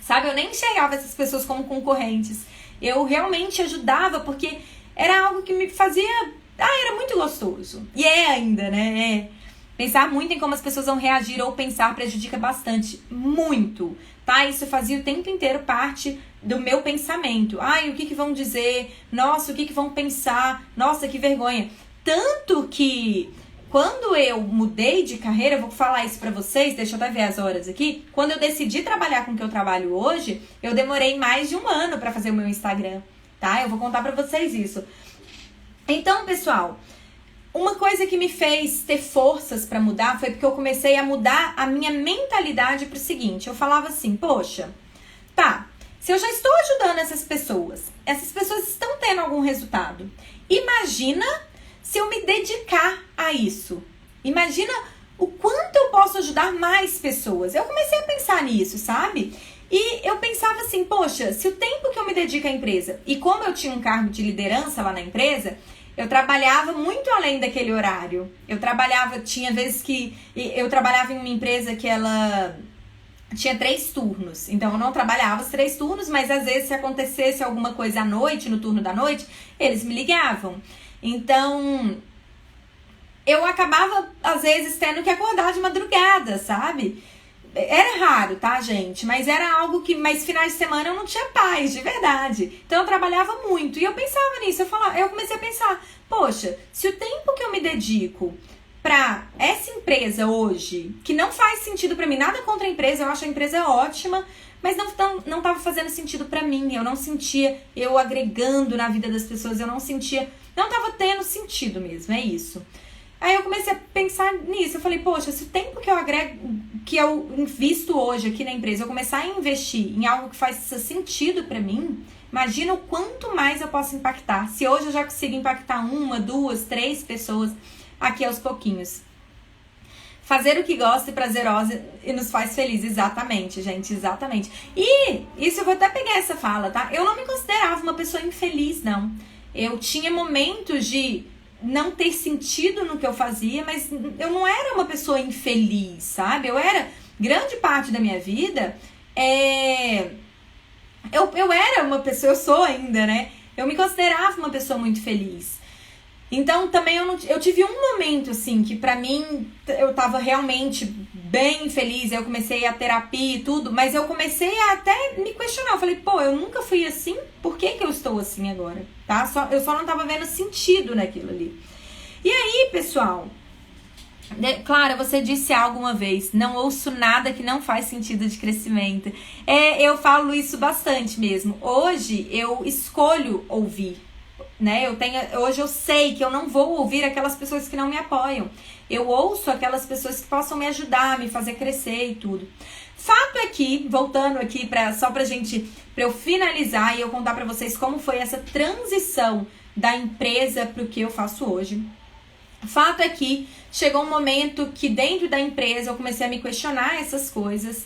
Sabe, eu nem enxergava essas pessoas como concorrentes. Eu realmente ajudava, porque era algo que me fazia... era muito gostoso. E é ainda, né? Pensar muito em como as pessoas vão reagir ou pensar prejudica bastante. Muito, tá? Isso fazia o tempo inteiro parte do meu pensamento. O que vão dizer? Nossa, o que vão pensar? Nossa, que vergonha. Tanto que... quando eu mudei de carreira, eu vou falar isso pra vocês, deixa eu até ver as horas aqui. Quando eu decidi trabalhar com o que eu trabalho hoje, eu demorei mais de 1 ano pra fazer o meu Instagram, tá? Eu vou contar pra vocês isso. Então, pessoal, uma coisa que me fez ter forças pra mudar foi porque eu comecei a mudar a minha mentalidade pro seguinte. Eu falava assim, poxa, tá, se eu já estou ajudando essas pessoas estão tendo algum resultado. Imagina... se eu me dedicar a isso. Imagina o quanto eu posso ajudar mais pessoas. Eu comecei a pensar nisso, sabe? E eu pensava assim, poxa, se o tempo que eu me dedico à empresa, e como eu tinha um cargo de liderança lá na empresa, eu trabalhava muito além daquele horário. Tinha vezes que eu trabalhava em uma empresa que ela tinha 3 turnos. Então eu não trabalhava os 3 turnos, mas às vezes se acontecesse alguma coisa à noite, no turno da noite, eles me ligavam. Então, eu acabava, às vezes, tendo que acordar de madrugada, sabe? Era raro, tá, gente? Mas era algo que... mas finais de semana eu não tinha paz, de verdade. Então, eu trabalhava muito. E eu pensava nisso. Eu comecei a pensar, poxa, se o tempo que eu me dedico pra essa empresa hoje, que não faz sentido pra mim, nada contra a empresa, eu acho a empresa ótima, mas não tava fazendo sentido pra mim. Eu não sentia eu agregando na vida das pessoas, eu não sentia... não tava tendo sentido mesmo, é isso. Aí eu comecei a pensar nisso, eu falei, poxa, se o tempo que eu agrego, que eu invisto hoje aqui na empresa, eu começar a investir em algo que faz sentido pra mim, imagina o quanto mais eu posso impactar. Se hoje eu já consigo impactar 1, 2, 3 pessoas aqui aos pouquinhos. Fazer o que gosta e prazerosa e nos faz feliz. Exatamente, gente, exatamente. E isso eu vou até pegar essa fala, tá? Eu não me considerava uma pessoa infeliz, não. Eu tinha momentos de não ter sentido no que eu fazia, mas eu não era uma pessoa infeliz, sabe? Grande parte da minha vida, eu era uma pessoa, eu sou ainda, né? Eu me considerava uma pessoa muito feliz. Então, também eu tive um momento, assim, que pra mim, eu tava realmente bem feliz, eu comecei a terapia e tudo, mas eu comecei a até me questionar, eu falei, pô, eu nunca fui assim, por que eu estou assim agora, tá? Eu só não tava vendo sentido naquilo ali. E aí, pessoal, Clara, você disse algo uma vez, não ouço nada que não faz sentido de crescimento. Eu falo isso bastante mesmo. Hoje, eu escolho ouvir. Né? Hoje eu sei que eu não vou ouvir aquelas pessoas que não me apoiam. Eu ouço aquelas pessoas que possam me ajudar, me fazer crescer e tudo. Fato é que, voltando aqui pra eu finalizar e eu contar pra vocês como foi essa transição da empresa pro que eu faço hoje. Fato é que chegou um momento que dentro da empresa eu comecei a me questionar essas coisas.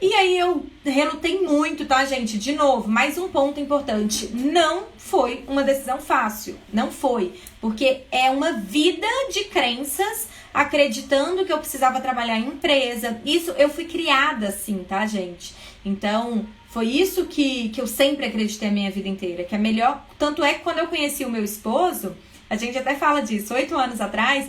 E aí eu relutei muito, tá, gente? De novo, mais um ponto importante. Não foi uma decisão fácil. Não foi. Porque é uma vida de crenças, acreditando que eu precisava trabalhar em empresa. Isso, eu fui criada assim, tá, gente? Então, foi isso que eu sempre acreditei a minha vida inteira. Que é melhor... Tanto é que quando eu conheci o meu esposo, a gente até fala disso, 8 anos atrás...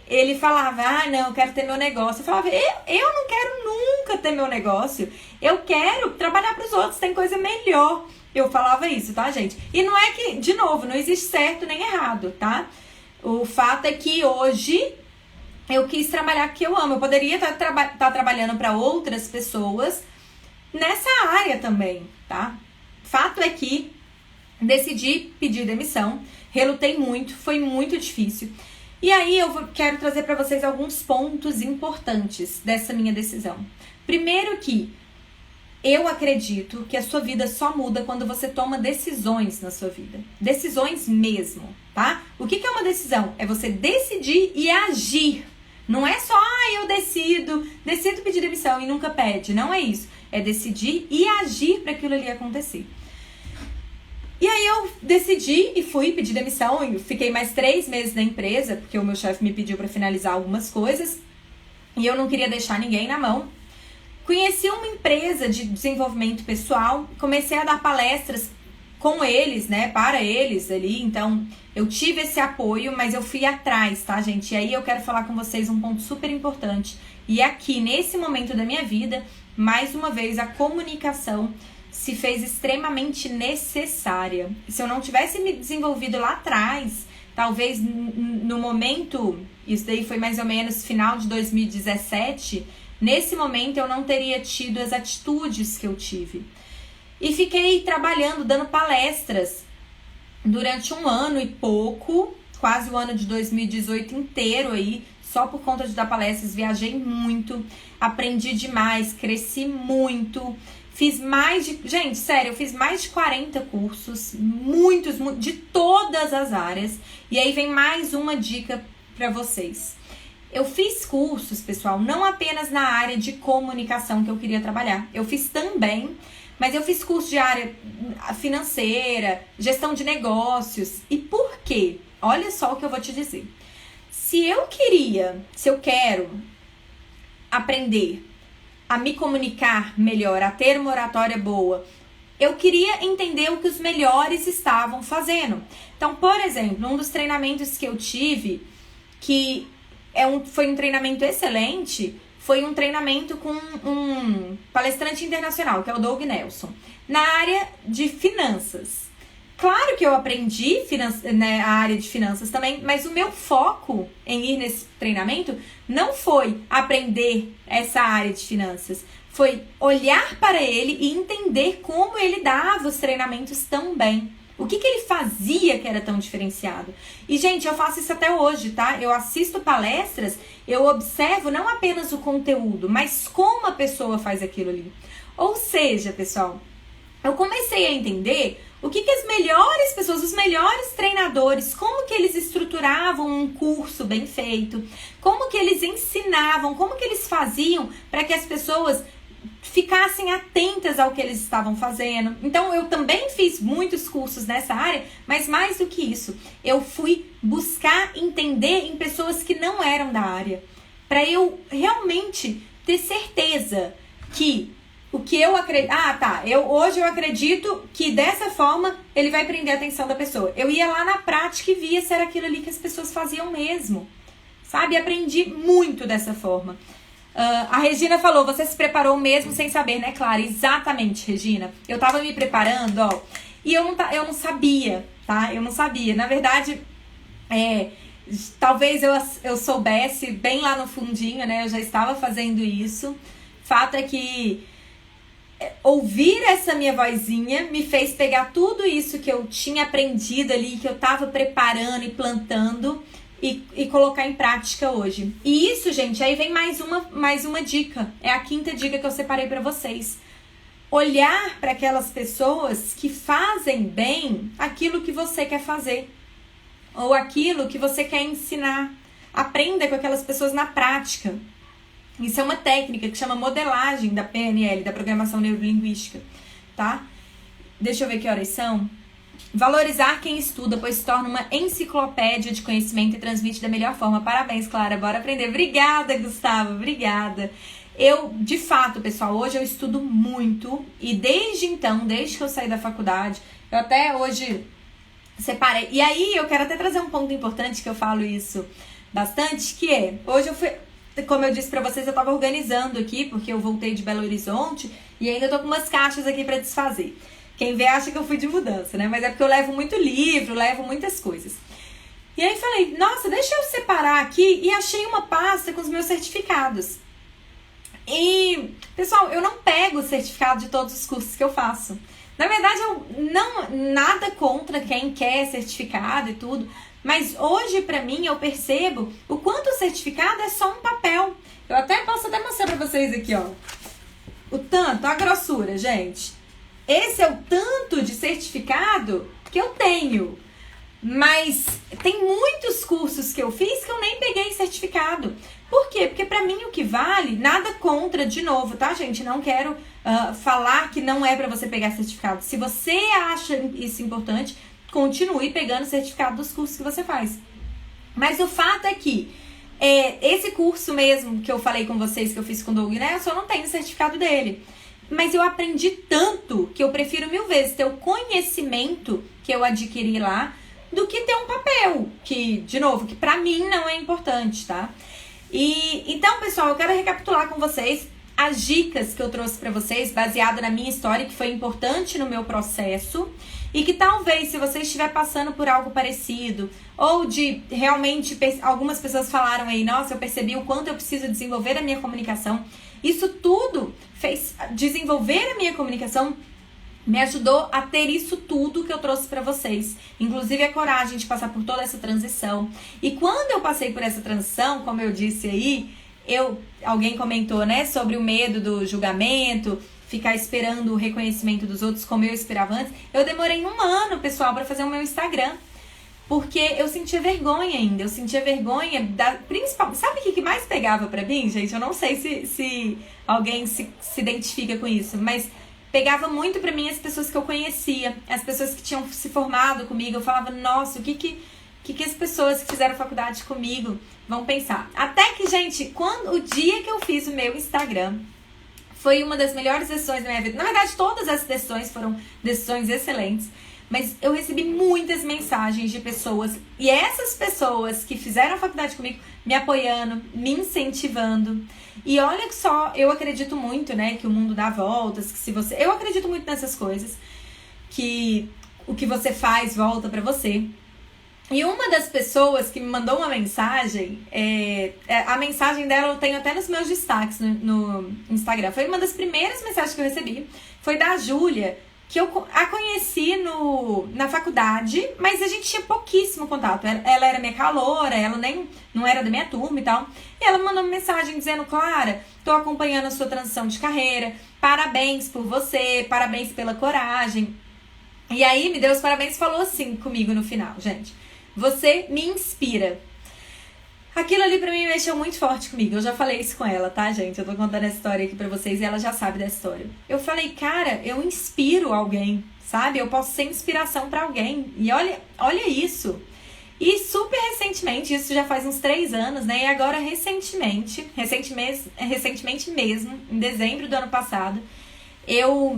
Ele falava, não, eu quero ter meu negócio. Eu falava, eu não quero nunca ter meu negócio. Eu quero trabalhar para os outros, tem coisa melhor. Eu falava isso, tá, gente? E não é que, de novo, não existe certo nem errado, tá? O fato é que hoje eu quis trabalhar que eu amo. Eu poderia estar trabalhando para outras pessoas nessa área também, tá? Fato é que decidi pedir demissão. Relutei muito, foi muito difícil. E aí quero trazer para vocês alguns pontos importantes dessa minha decisão. Primeiro que eu acredito que a sua vida só muda quando você toma decisões na sua vida. Decisões mesmo, tá? O que é uma decisão? É você decidir e agir. Não é só, eu decido pedir demissão e nunca pede. Não é isso. É decidir e agir para aquilo ali acontecer. E aí eu decidi e fui pedir demissão. E fiquei mais 3 meses na empresa, porque o meu chefe me pediu para finalizar algumas coisas. E eu não queria deixar ninguém na mão. Conheci uma empresa de desenvolvimento pessoal. Comecei a dar palestras com eles, né? Para eles ali. Então, eu tive esse apoio, mas eu fui atrás, tá, gente? E aí eu quero falar com vocês um ponto super importante. E aqui, nesse momento da minha vida, mais uma vez, a comunicação se fez extremamente necessária. Se eu não tivesse me desenvolvido lá atrás, talvez no momento, isso daí foi mais ou menos final de 2017, nesse momento eu não teria tido as atitudes que eu tive. E fiquei trabalhando, dando palestras durante 1 ano e pouco, quase o ano de 2018 inteiro aí, só por conta de dar palestras, viajei muito, aprendi demais, cresci muito, fiz mais de... Gente, sério, eu fiz mais de 40 cursos, muitos, de todas as áreas. E aí vem mais uma dica para vocês. Eu fiz cursos, pessoal, não apenas na área de comunicação que eu queria trabalhar. Eu fiz também, mas eu fiz curso de área financeira, gestão de negócios. E por quê? Olha só o que eu vou te dizer. Se eu quero aprender a me comunicar melhor, a ter uma oratória boa, eu queria entender o que os melhores estavam fazendo. Então, por exemplo, um dos treinamentos que eu tive, que foi um treinamento excelente, foi um treinamento com um palestrante internacional, que é o Doug Nelson, na área de finanças. Claro que eu aprendi a área de finanças também, mas o meu foco em ir nesse treinamento não foi aprender essa área de finanças. Foi olhar para ele e entender como ele dava os treinamentos tão bem. O que ele fazia que era tão diferenciado? E, gente, eu faço isso até hoje, tá? Eu assisto palestras, eu observo não apenas o conteúdo, mas como a pessoa faz aquilo ali. Ou seja, pessoal, eu comecei a entender o que as melhores pessoas, os melhores treinadores, como que eles estruturavam um curso bem feito, como que eles ensinavam, como que eles faziam para que as pessoas ficassem atentas ao que eles estavam fazendo. Então, eu também fiz muitos cursos nessa área, mas mais do que isso, eu fui buscar entender em pessoas que não eram da área, para eu realmente ter certeza que o que eu acredito... hoje eu acredito que dessa forma ele vai prender a atenção da pessoa. Eu ia lá na prática e via se era aquilo ali que as pessoas faziam mesmo, sabe? Aprendi muito dessa forma. A Regina falou, você se preparou mesmo sem saber, né, Clara? Exatamente, Regina. Eu tava me preparando, e eu não sabia, tá? Eu não sabia. Na verdade, talvez eu soubesse bem lá no fundinho, né? Eu já estava fazendo isso. Fato é que ouvir essa minha vozinha me fez pegar tudo isso que eu tinha aprendido ali, que eu tava preparando e plantando, e colocar em prática hoje. E isso, gente, aí vem mais uma dica. É a 5ª dica que eu separei para vocês. Olhar para aquelas pessoas que fazem bem aquilo que você quer fazer. Ou aquilo que você quer ensinar. Aprenda com aquelas pessoas na prática. Isso é uma técnica que chama modelagem da PNL, da Programação Neurolinguística, tá? Deixa eu ver que horas são. Valorizar quem estuda, pois se torna uma enciclopédia de conhecimento e transmite da melhor forma. Parabéns, Clara, bora aprender. Obrigada, Gustavo, obrigada. Eu, de fato, pessoal, hoje eu estudo muito e desde então, desde que eu saí da faculdade, eu até hoje separei. E aí eu quero até trazer um ponto importante que eu falo isso bastante, que é, hoje eu fui, como eu disse pra vocês, eu tava organizando aqui, porque eu voltei de Belo Horizonte e ainda tô com umas caixas aqui pra desfazer. Quem vê acha que eu fui de mudança, né? Mas é porque eu levo muito livro, levo muitas coisas. E aí falei, nossa, deixa eu separar aqui, e achei uma pasta com os meus certificados. E, pessoal, eu não pego o certificado de todos os cursos que eu faço. Na verdade, eu nada contra quem quer certificado e tudo, Mas hoje, pra mim, eu percebo o quanto o certificado é só um papel. Eu até posso mostrar pra vocês aqui, ó. O tanto, a grossura, gente. Esse é o tanto de certificado que eu tenho. Mas tem muitos cursos que eu fiz que eu nem peguei certificado. Por quê? Porque pra mim o que vale, nada contra, de novo, tá, gente? Não quero falar que não é pra você pegar certificado. Se você acha isso importante, continue pegando certificado dos cursos que você faz. Mas o fato é que esse curso mesmo que eu falei com vocês, que eu fiz com o Doug Nelson, eu não tenho certificado dele. Mas eu aprendi tanto que eu prefiro 1000 vezes ter o conhecimento que eu adquiri lá do que ter um papel, que, de novo, que pra mim não é importante, tá? Então, pessoal, eu quero recapitular com vocês as dicas que eu trouxe pra vocês, baseado na minha história, que foi importante no meu processo, e que talvez, se você estiver passando por algo parecido, ou de realmente, algumas pessoas falaram aí, nossa, eu percebi o quanto eu preciso desenvolver a minha comunicação. Isso tudo fez desenvolver a minha comunicação, me ajudou a ter isso tudo que eu trouxe pra vocês. Inclusive a coragem de passar por toda essa transição. E quando eu passei por essa transição, como eu disse aí, alguém comentou, né, sobre o medo do julgamento, ficar esperando o reconhecimento dos outros como eu esperava antes. Eu demorei 1 ano, pessoal, pra fazer o meu Instagram. Porque eu sentia vergonha ainda. Eu sentia vergonha principal. Sabe o que mais pegava pra mim, gente? Eu não sei se alguém se identifica com isso, mas pegava muito pra mim as pessoas que eu conhecia, as pessoas que tinham se formado comigo. Eu falava, nossa, o que as pessoas que fizeram faculdade comigo vão pensar? Até que, gente, o dia que eu fiz o meu Instagram, foi uma das melhores decisões da minha vida. Na verdade, todas as decisões foram decisões excelentes. Mas eu recebi muitas mensagens de pessoas, e essas pessoas que fizeram a faculdade comigo, me apoiando, me incentivando. E olha só, eu acredito muito, né, que o mundo dá voltas, que eu acredito muito nessas coisas, que o que você faz volta pra você. E uma das pessoas que me mandou uma mensagem, a mensagem dela eu tenho até nos meus destaques no Instagram. Foi uma das primeiras mensagens que eu recebi, foi da Júlia, que eu a conheci na faculdade, mas a gente tinha pouquíssimo contato. Ela era minha caloura, ela não era da minha turma e tal. E ela mandou uma mensagem dizendo, Clara, tô acompanhando a sua transição de carreira, parabéns por você, parabéns pela coragem. E aí me deu os parabéns e falou assim comigo no final, gente, você me inspira. Aquilo ali pra mim mexeu muito forte comigo. Eu já falei isso com ela, tá, gente? Eu tô contando essa história aqui pra vocês e ela já sabe dessa história. Eu falei, cara, eu inspiro alguém, sabe? Eu posso ser inspiração pra alguém. E olha isso. E super recentemente, isso já faz uns 3 anos, né? E agora recentemente mesmo, em dezembro do ano passado,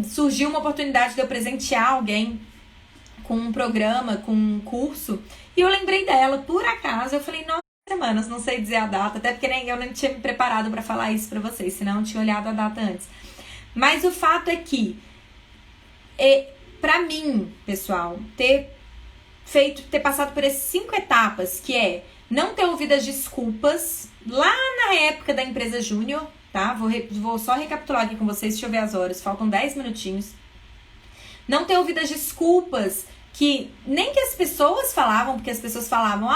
surgiu uma oportunidade de eu presentear alguém com um programa, com um curso. E eu lembrei dela, por acaso. Eu falei, nossa, semanas, não sei dizer a data, até porque eu nem tinha me preparado pra falar isso pra vocês, senão eu tinha olhado a data antes. Mas o fato é que, pra mim, pessoal, ter passado por essas 5 etapas, que é não ter ouvido as desculpas lá na época da empresa Júnior, tá? Vou só recapitular aqui com vocês, deixa eu ver as horas, faltam 10 minutinhos. Não ter ouvido as desculpas que nem que as pessoas falavam, porque as pessoas falavam,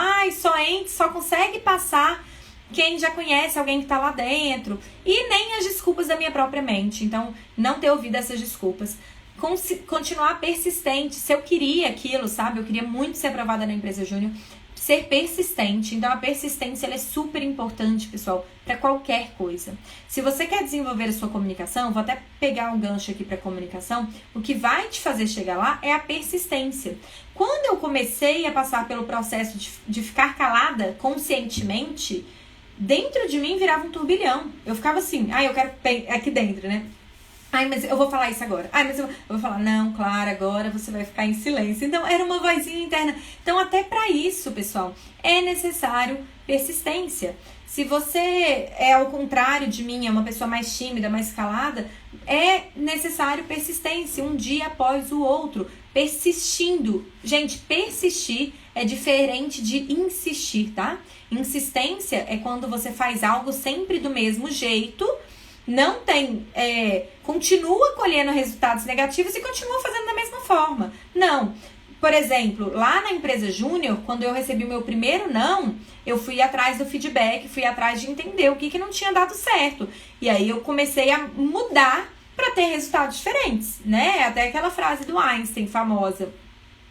só consegue passar quem já conhece alguém que tá lá dentro, e nem as desculpas da minha própria mente. Então, não ter ouvido essas desculpas. Continuar persistente. Se eu queria aquilo, sabe? Eu queria muito ser aprovada na empresa Júnior. Ser persistente. Então, a persistência ela é super importante, pessoal, para qualquer coisa. Se você quer desenvolver a sua comunicação, vou até pegar um gancho aqui para comunicação, o que vai te fazer chegar lá é a persistência. Quando eu comecei a passar pelo processo de ficar calada conscientemente, dentro de mim virava um turbilhão. Eu ficava assim, eu quero aqui dentro, né? Mas eu vou falar isso agora. Mas eu vou falar, não, Clara, agora você vai ficar em silêncio. Então, era uma vozinha interna. Então, até pra isso, pessoal, é necessário persistência. Se você é ao contrário de mim, é uma pessoa mais tímida, mais calada, é necessário persistência, um dia após o outro, persistindo. Gente, persistir é diferente de insistir, tá? Insistência é quando você faz algo sempre do mesmo jeito, não tem, continua colhendo resultados negativos e continua fazendo da mesma forma. Não, por exemplo, lá na empresa júnior, quando eu recebi o meu primeiro não, eu fui atrás do feedback, fui atrás de entender o que não tinha dado certo. E aí eu comecei a mudar para ter resultados diferentes, né? Até aquela frase do Einstein famosa.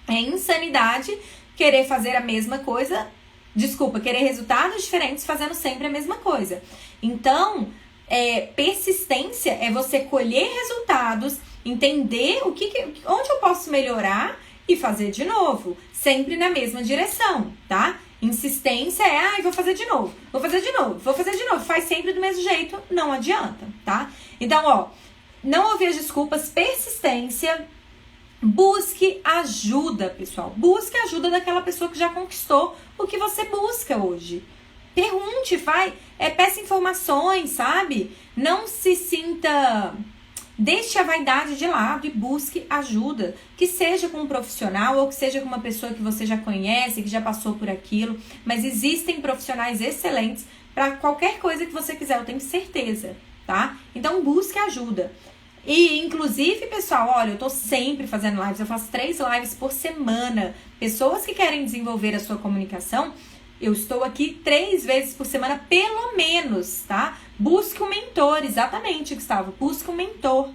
É insanidade querer fazer a mesma coisa, querer resultados diferentes fazendo sempre a mesma coisa. Então, persistência é você colher resultados, entender onde eu posso melhorar e fazer de novo, sempre na mesma direção, tá? Insistência vou fazer de novo, vou fazer de novo, vou fazer de novo. Faz sempre do mesmo jeito, não adianta, tá? Então, não ouvir as desculpas, persistência, busque ajuda, pessoal. Busque ajuda daquela pessoa que já conquistou o que você busca hoje. Pergunte, peça informações, sabe? Não se sinta... Deixe a vaidade de lado e busque ajuda, que seja com um profissional ou que seja com uma pessoa que você já conhece, que já passou por aquilo, mas existem profissionais excelentes para qualquer coisa que você quiser, eu tenho certeza, tá? Então busque ajuda. E inclusive, pessoal, olha, eu tô sempre fazendo lives, eu faço 3 lives por semana. Pessoas que querem desenvolver a sua comunicação, eu estou aqui 3 vezes por semana, pelo menos, tá? Busque um mentor, exatamente, Gustavo. Busque um mentor.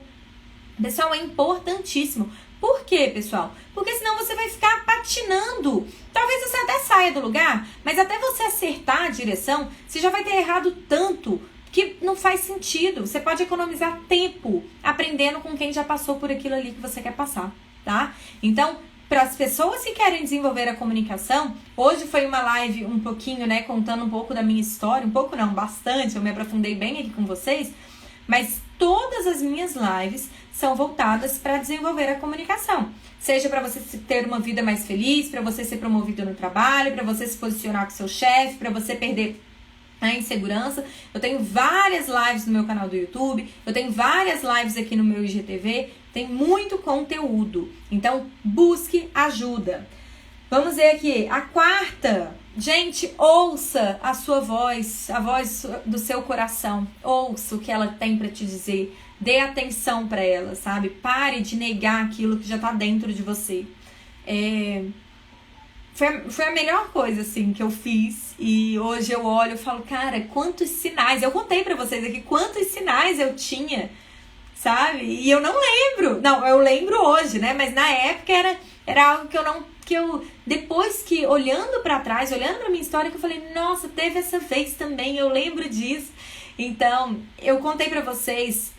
Pessoal, é importantíssimo. Por quê, pessoal? Porque senão você vai ficar patinando. Talvez você até saia do lugar, mas até você acertar a direção, você já vai ter errado tanto que não faz sentido. Você pode economizar tempo aprendendo com quem já passou por aquilo ali que você quer passar, tá? Então, para as pessoas que querem desenvolver a comunicação, hoje foi uma live um pouquinho, né, contando um pouco da minha história, um pouco não, bastante, eu me aprofundei bem aqui com vocês, mas todas as minhas lives são voltadas para desenvolver a comunicação. Seja para você ter uma vida mais feliz, para você ser promovido no trabalho, para você se posicionar com seu chefe, para você perder a insegurança. Eu tenho várias lives no meu canal do YouTube, eu tenho várias lives aqui no meu IGTV, tem muito conteúdo. Então, busque ajuda. Vamos ver aqui, a 4ª. Gente, ouça a sua voz, a voz do seu coração. Ouça o que ela tem para te dizer. Dê atenção para ela, sabe? Pare de negar aquilo que já tá dentro de você. Foi a melhor coisa, assim, que eu fiz. E hoje eu olho e falo, cara, quantos sinais. Eu contei pra vocês aqui quantos sinais eu tinha, sabe? E eu não lembro. Não, eu lembro hoje, né? Mas na época era algo que eu depois que, olhando pra trás, olhando pra minha história, que eu falei, nossa, teve essa vez também, eu lembro disso. Então, eu contei pra vocês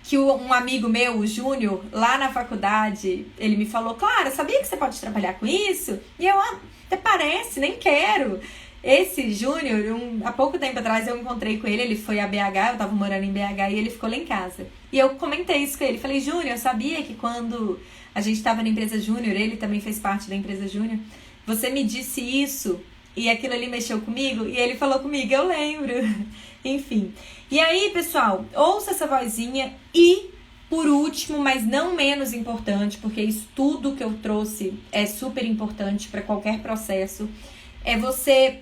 que um amigo meu, o Júnior, lá na faculdade, ele me falou, Clara, sabia que você pode trabalhar com isso? E eu, até parece, nem quero. Esse Júnior, há pouco tempo atrás eu encontrei com ele foi a BH, eu tava morando em BH e ele ficou lá em casa. E eu comentei isso com ele, falei, Júnior, sabia que quando a gente tava na empresa Júnior, ele também fez parte da empresa Júnior, você me disse isso e aquilo ali mexeu comigo? E ele falou comigo, eu lembro. Enfim. E aí, pessoal, ouça essa vozinha e, por último, mas não menos importante, porque isso tudo que eu trouxe é super importante para qualquer processo, é você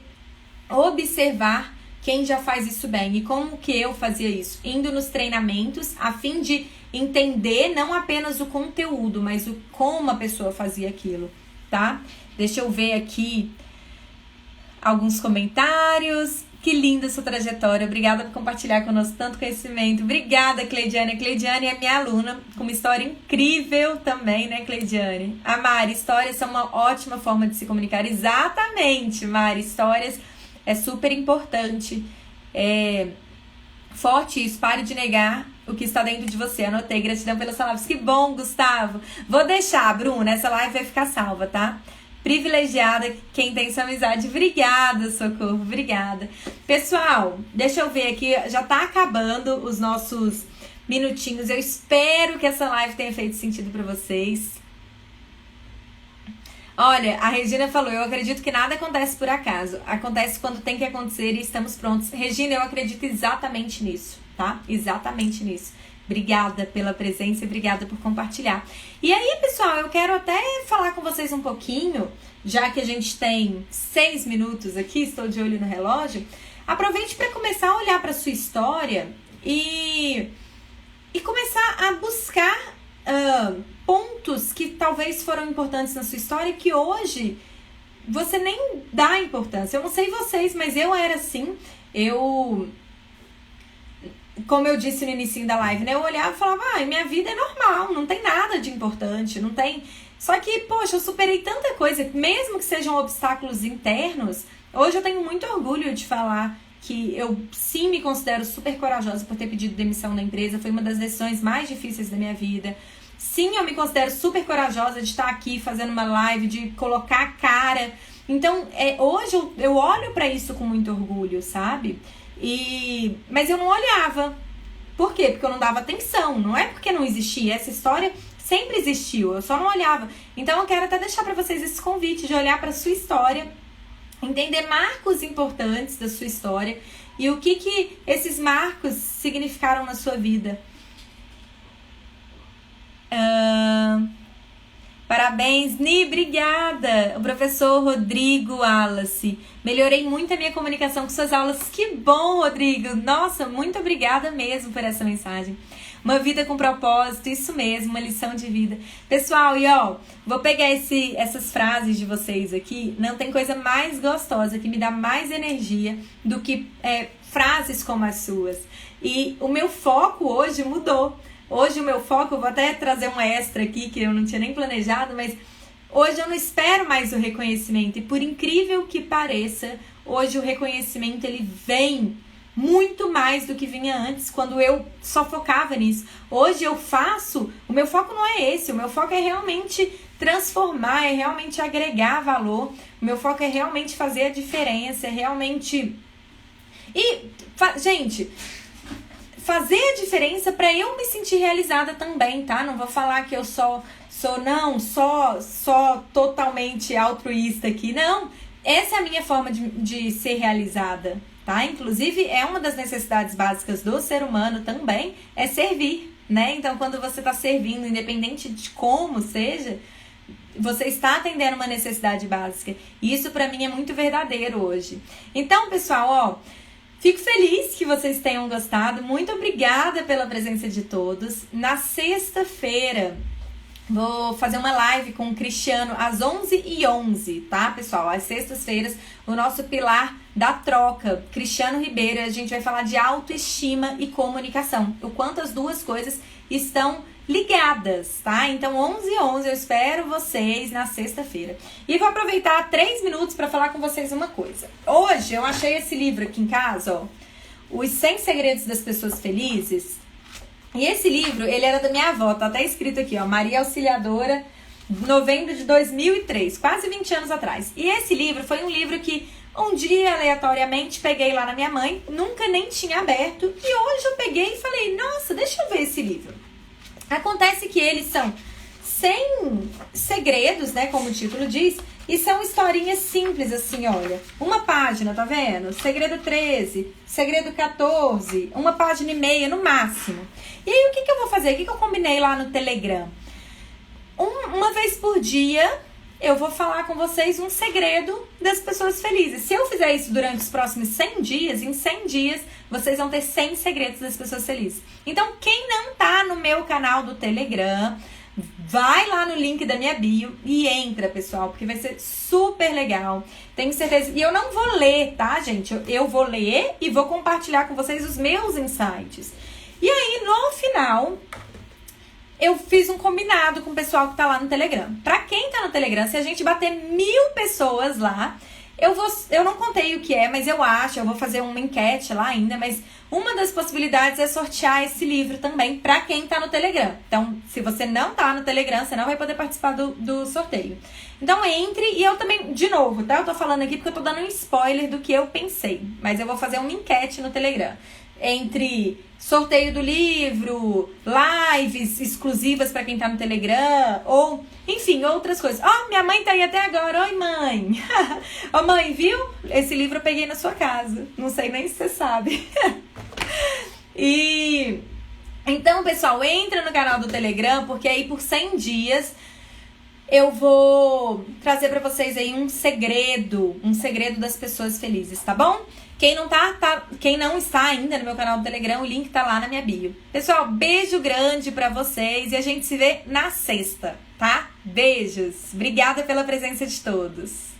observar quem já faz isso bem. E como que eu fazia isso? Indo nos treinamentos, a fim de entender não apenas o conteúdo, mas como a pessoa fazia aquilo, tá? Deixa eu ver aqui alguns comentários. Que linda sua trajetória. Obrigada por compartilhar conosco tanto conhecimento. Obrigada, Cleidiane. A Cleidiane é minha aluna, com uma história incrível também, né, Cleidiane? A Mari, histórias são uma ótima forma de se comunicar. Exatamente, Mari. Histórias é super importante. Forte isso. Pare de negar o que está dentro de você. Anotei. Gratidão pelas palavras. Que bom, Gustavo. Vou deixar, Bruna. Essa live vai ficar salva, tá? Privilegiada quem tem sua amizade. Obrigada, Socorro, obrigada. Pessoal, deixa eu ver aqui, já tá acabando os nossos minutinhos. Eu espero que essa live tenha feito sentido pra vocês. Olha, a Regina falou, eu acredito que nada acontece por acaso. Acontece quando tem que acontecer e estamos prontos. Regina, eu acredito exatamente nisso, tá? Exatamente nisso. Obrigada pela presença e obrigada por compartilhar. E aí, pessoal, eu quero até falar com vocês um pouquinho, já que a gente tem 6 minutos aqui, estou de olho no relógio. Aproveite para começar a olhar para sua história e começar a buscar pontos que talvez foram importantes na sua história que hoje você nem dá importância. Eu não sei vocês, mas eu era assim. Como eu disse no início da live, né? Eu olhava e falava, minha vida é normal, não tem nada de importante, não tem... Só que, poxa, eu superei tanta coisa, mesmo que sejam obstáculos internos. Hoje eu tenho muito orgulho de falar que eu sim me considero super corajosa por ter pedido demissão da empresa. Foi uma das decisões mais difíceis da minha vida. Sim, eu me considero super corajosa de estar aqui fazendo uma live, de colocar a cara. Então, hoje eu olho pra isso com muito orgulho, sabe? Mas eu não olhava. Por quê? Porque eu não dava atenção. Não é porque não existia. Essa história sempre existiu. Eu só não olhava. Então, eu quero até deixar pra vocês esse convite de olhar pra sua história, entender marcos importantes da sua história e o que esses marcos significaram na sua vida. Parabéns, Ni, obrigada. O professor Rodrigo Wallace. Melhorei muito a minha comunicação com suas aulas. Que bom, Rodrigo. Nossa, muito obrigada mesmo por essa mensagem. Uma vida com propósito, isso mesmo, uma lição de vida. Pessoal, vou pegar essas frases de vocês aqui. Não tem coisa mais gostosa, que me dá mais energia do que frases como as suas. E o meu foco hoje mudou. Hoje o meu foco, eu vou até trazer um extra aqui, que eu não tinha nem planejado, mas hoje eu não espero mais o reconhecimento. E por incrível que pareça, hoje o reconhecimento ele vem muito mais do que vinha antes, quando eu só focava nisso. Hoje o meu foco não é esse, o meu foco é realmente transformar, é realmente agregar valor, o meu foco é realmente fazer a diferença, é realmente... gente... fazer a diferença para eu me sentir realizada também, tá? Não vou falar que eu sou totalmente altruísta aqui, não. Essa é a minha forma de ser realizada, tá? Inclusive, é uma das necessidades básicas do ser humano também, é servir, né? Então, quando você tá servindo, independente de como seja, você está atendendo uma necessidade básica. E isso para mim é muito verdadeiro hoje. Então, pessoal, fico feliz que vocês tenham gostado. Muito obrigada pela presença de todos. Na sexta-feira, vou fazer uma live com o Cristiano às 11h11, tá, pessoal? Às sextas-feiras, o nosso pilar da troca, Cristiano Ribeiro, a gente vai falar de autoestima e comunicação. O quanto as duas coisas estão ligadas, tá? Então, 11h11, eu espero vocês na sexta-feira. E vou aproveitar 3 minutos para falar com vocês uma coisa. Hoje, eu achei esse livro aqui em casa, Os 100 Segredos das Pessoas Felizes. E esse livro, ele era da minha avó, tá até escrito aqui, Maria Auxiliadora, novembro de 2003, quase 20 anos atrás. E esse livro foi um livro que um dia, aleatoriamente, peguei lá na minha mãe, nunca nem tinha aberto, e hoje eu peguei e falei, nossa, deixa eu ver esse livro. Acontece que eles são 100 segredos, né, como o título diz, e são historinhas simples, assim, olha. Uma página, tá vendo? Segredo 13, segredo 14, uma página e meia no máximo. E aí, o que eu vou fazer? O que eu combinei lá no Telegram? Uma vez por dia, eu vou falar com vocês um segredo das pessoas felizes. Se eu fizer isso durante os próximos 100 dias, em 100 dias, vocês vão ter 100 segredos das pessoas felizes. Então, quem não tá no meu canal do Telegram, vai lá no link da minha bio e entra, pessoal, porque vai ser super legal. Tenho certeza. E eu não vou ler, tá, gente? Eu vou ler e vou compartilhar com vocês os meus insights. E aí, no final, eu fiz um combinado com o pessoal que tá lá no Telegram. Pra quem tá no Telegram, se a gente bater 1000 pessoas lá, eu não contei o que é, mas eu vou fazer uma enquete lá ainda, mas uma das possibilidades é sortear esse livro também pra quem tá no Telegram. Então, se você não tá no Telegram, você não vai poder participar do sorteio. Então, entre, e eu também, de novo, tá? Eu tô falando aqui porque eu tô dando um spoiler do que eu pensei, mas eu vou fazer uma enquete no Telegram. Entre sorteio do livro, lives exclusivas pra quem tá no Telegram, ou, enfim, outras coisas. Minha mãe tá aí até agora. Oi, mãe. Mãe, viu? Esse livro eu peguei na sua casa. Não sei nem se você sabe. E então, pessoal, entra no canal do Telegram, porque aí por 100 dias eu vou trazer pra vocês aí um segredo das pessoas felizes, tá bom? Quem não está ainda no meu canal do Telegram, o link tá lá na minha bio. Pessoal, beijo grande pra vocês e a gente se vê na sexta, tá? Beijos. Obrigada pela presença de todos.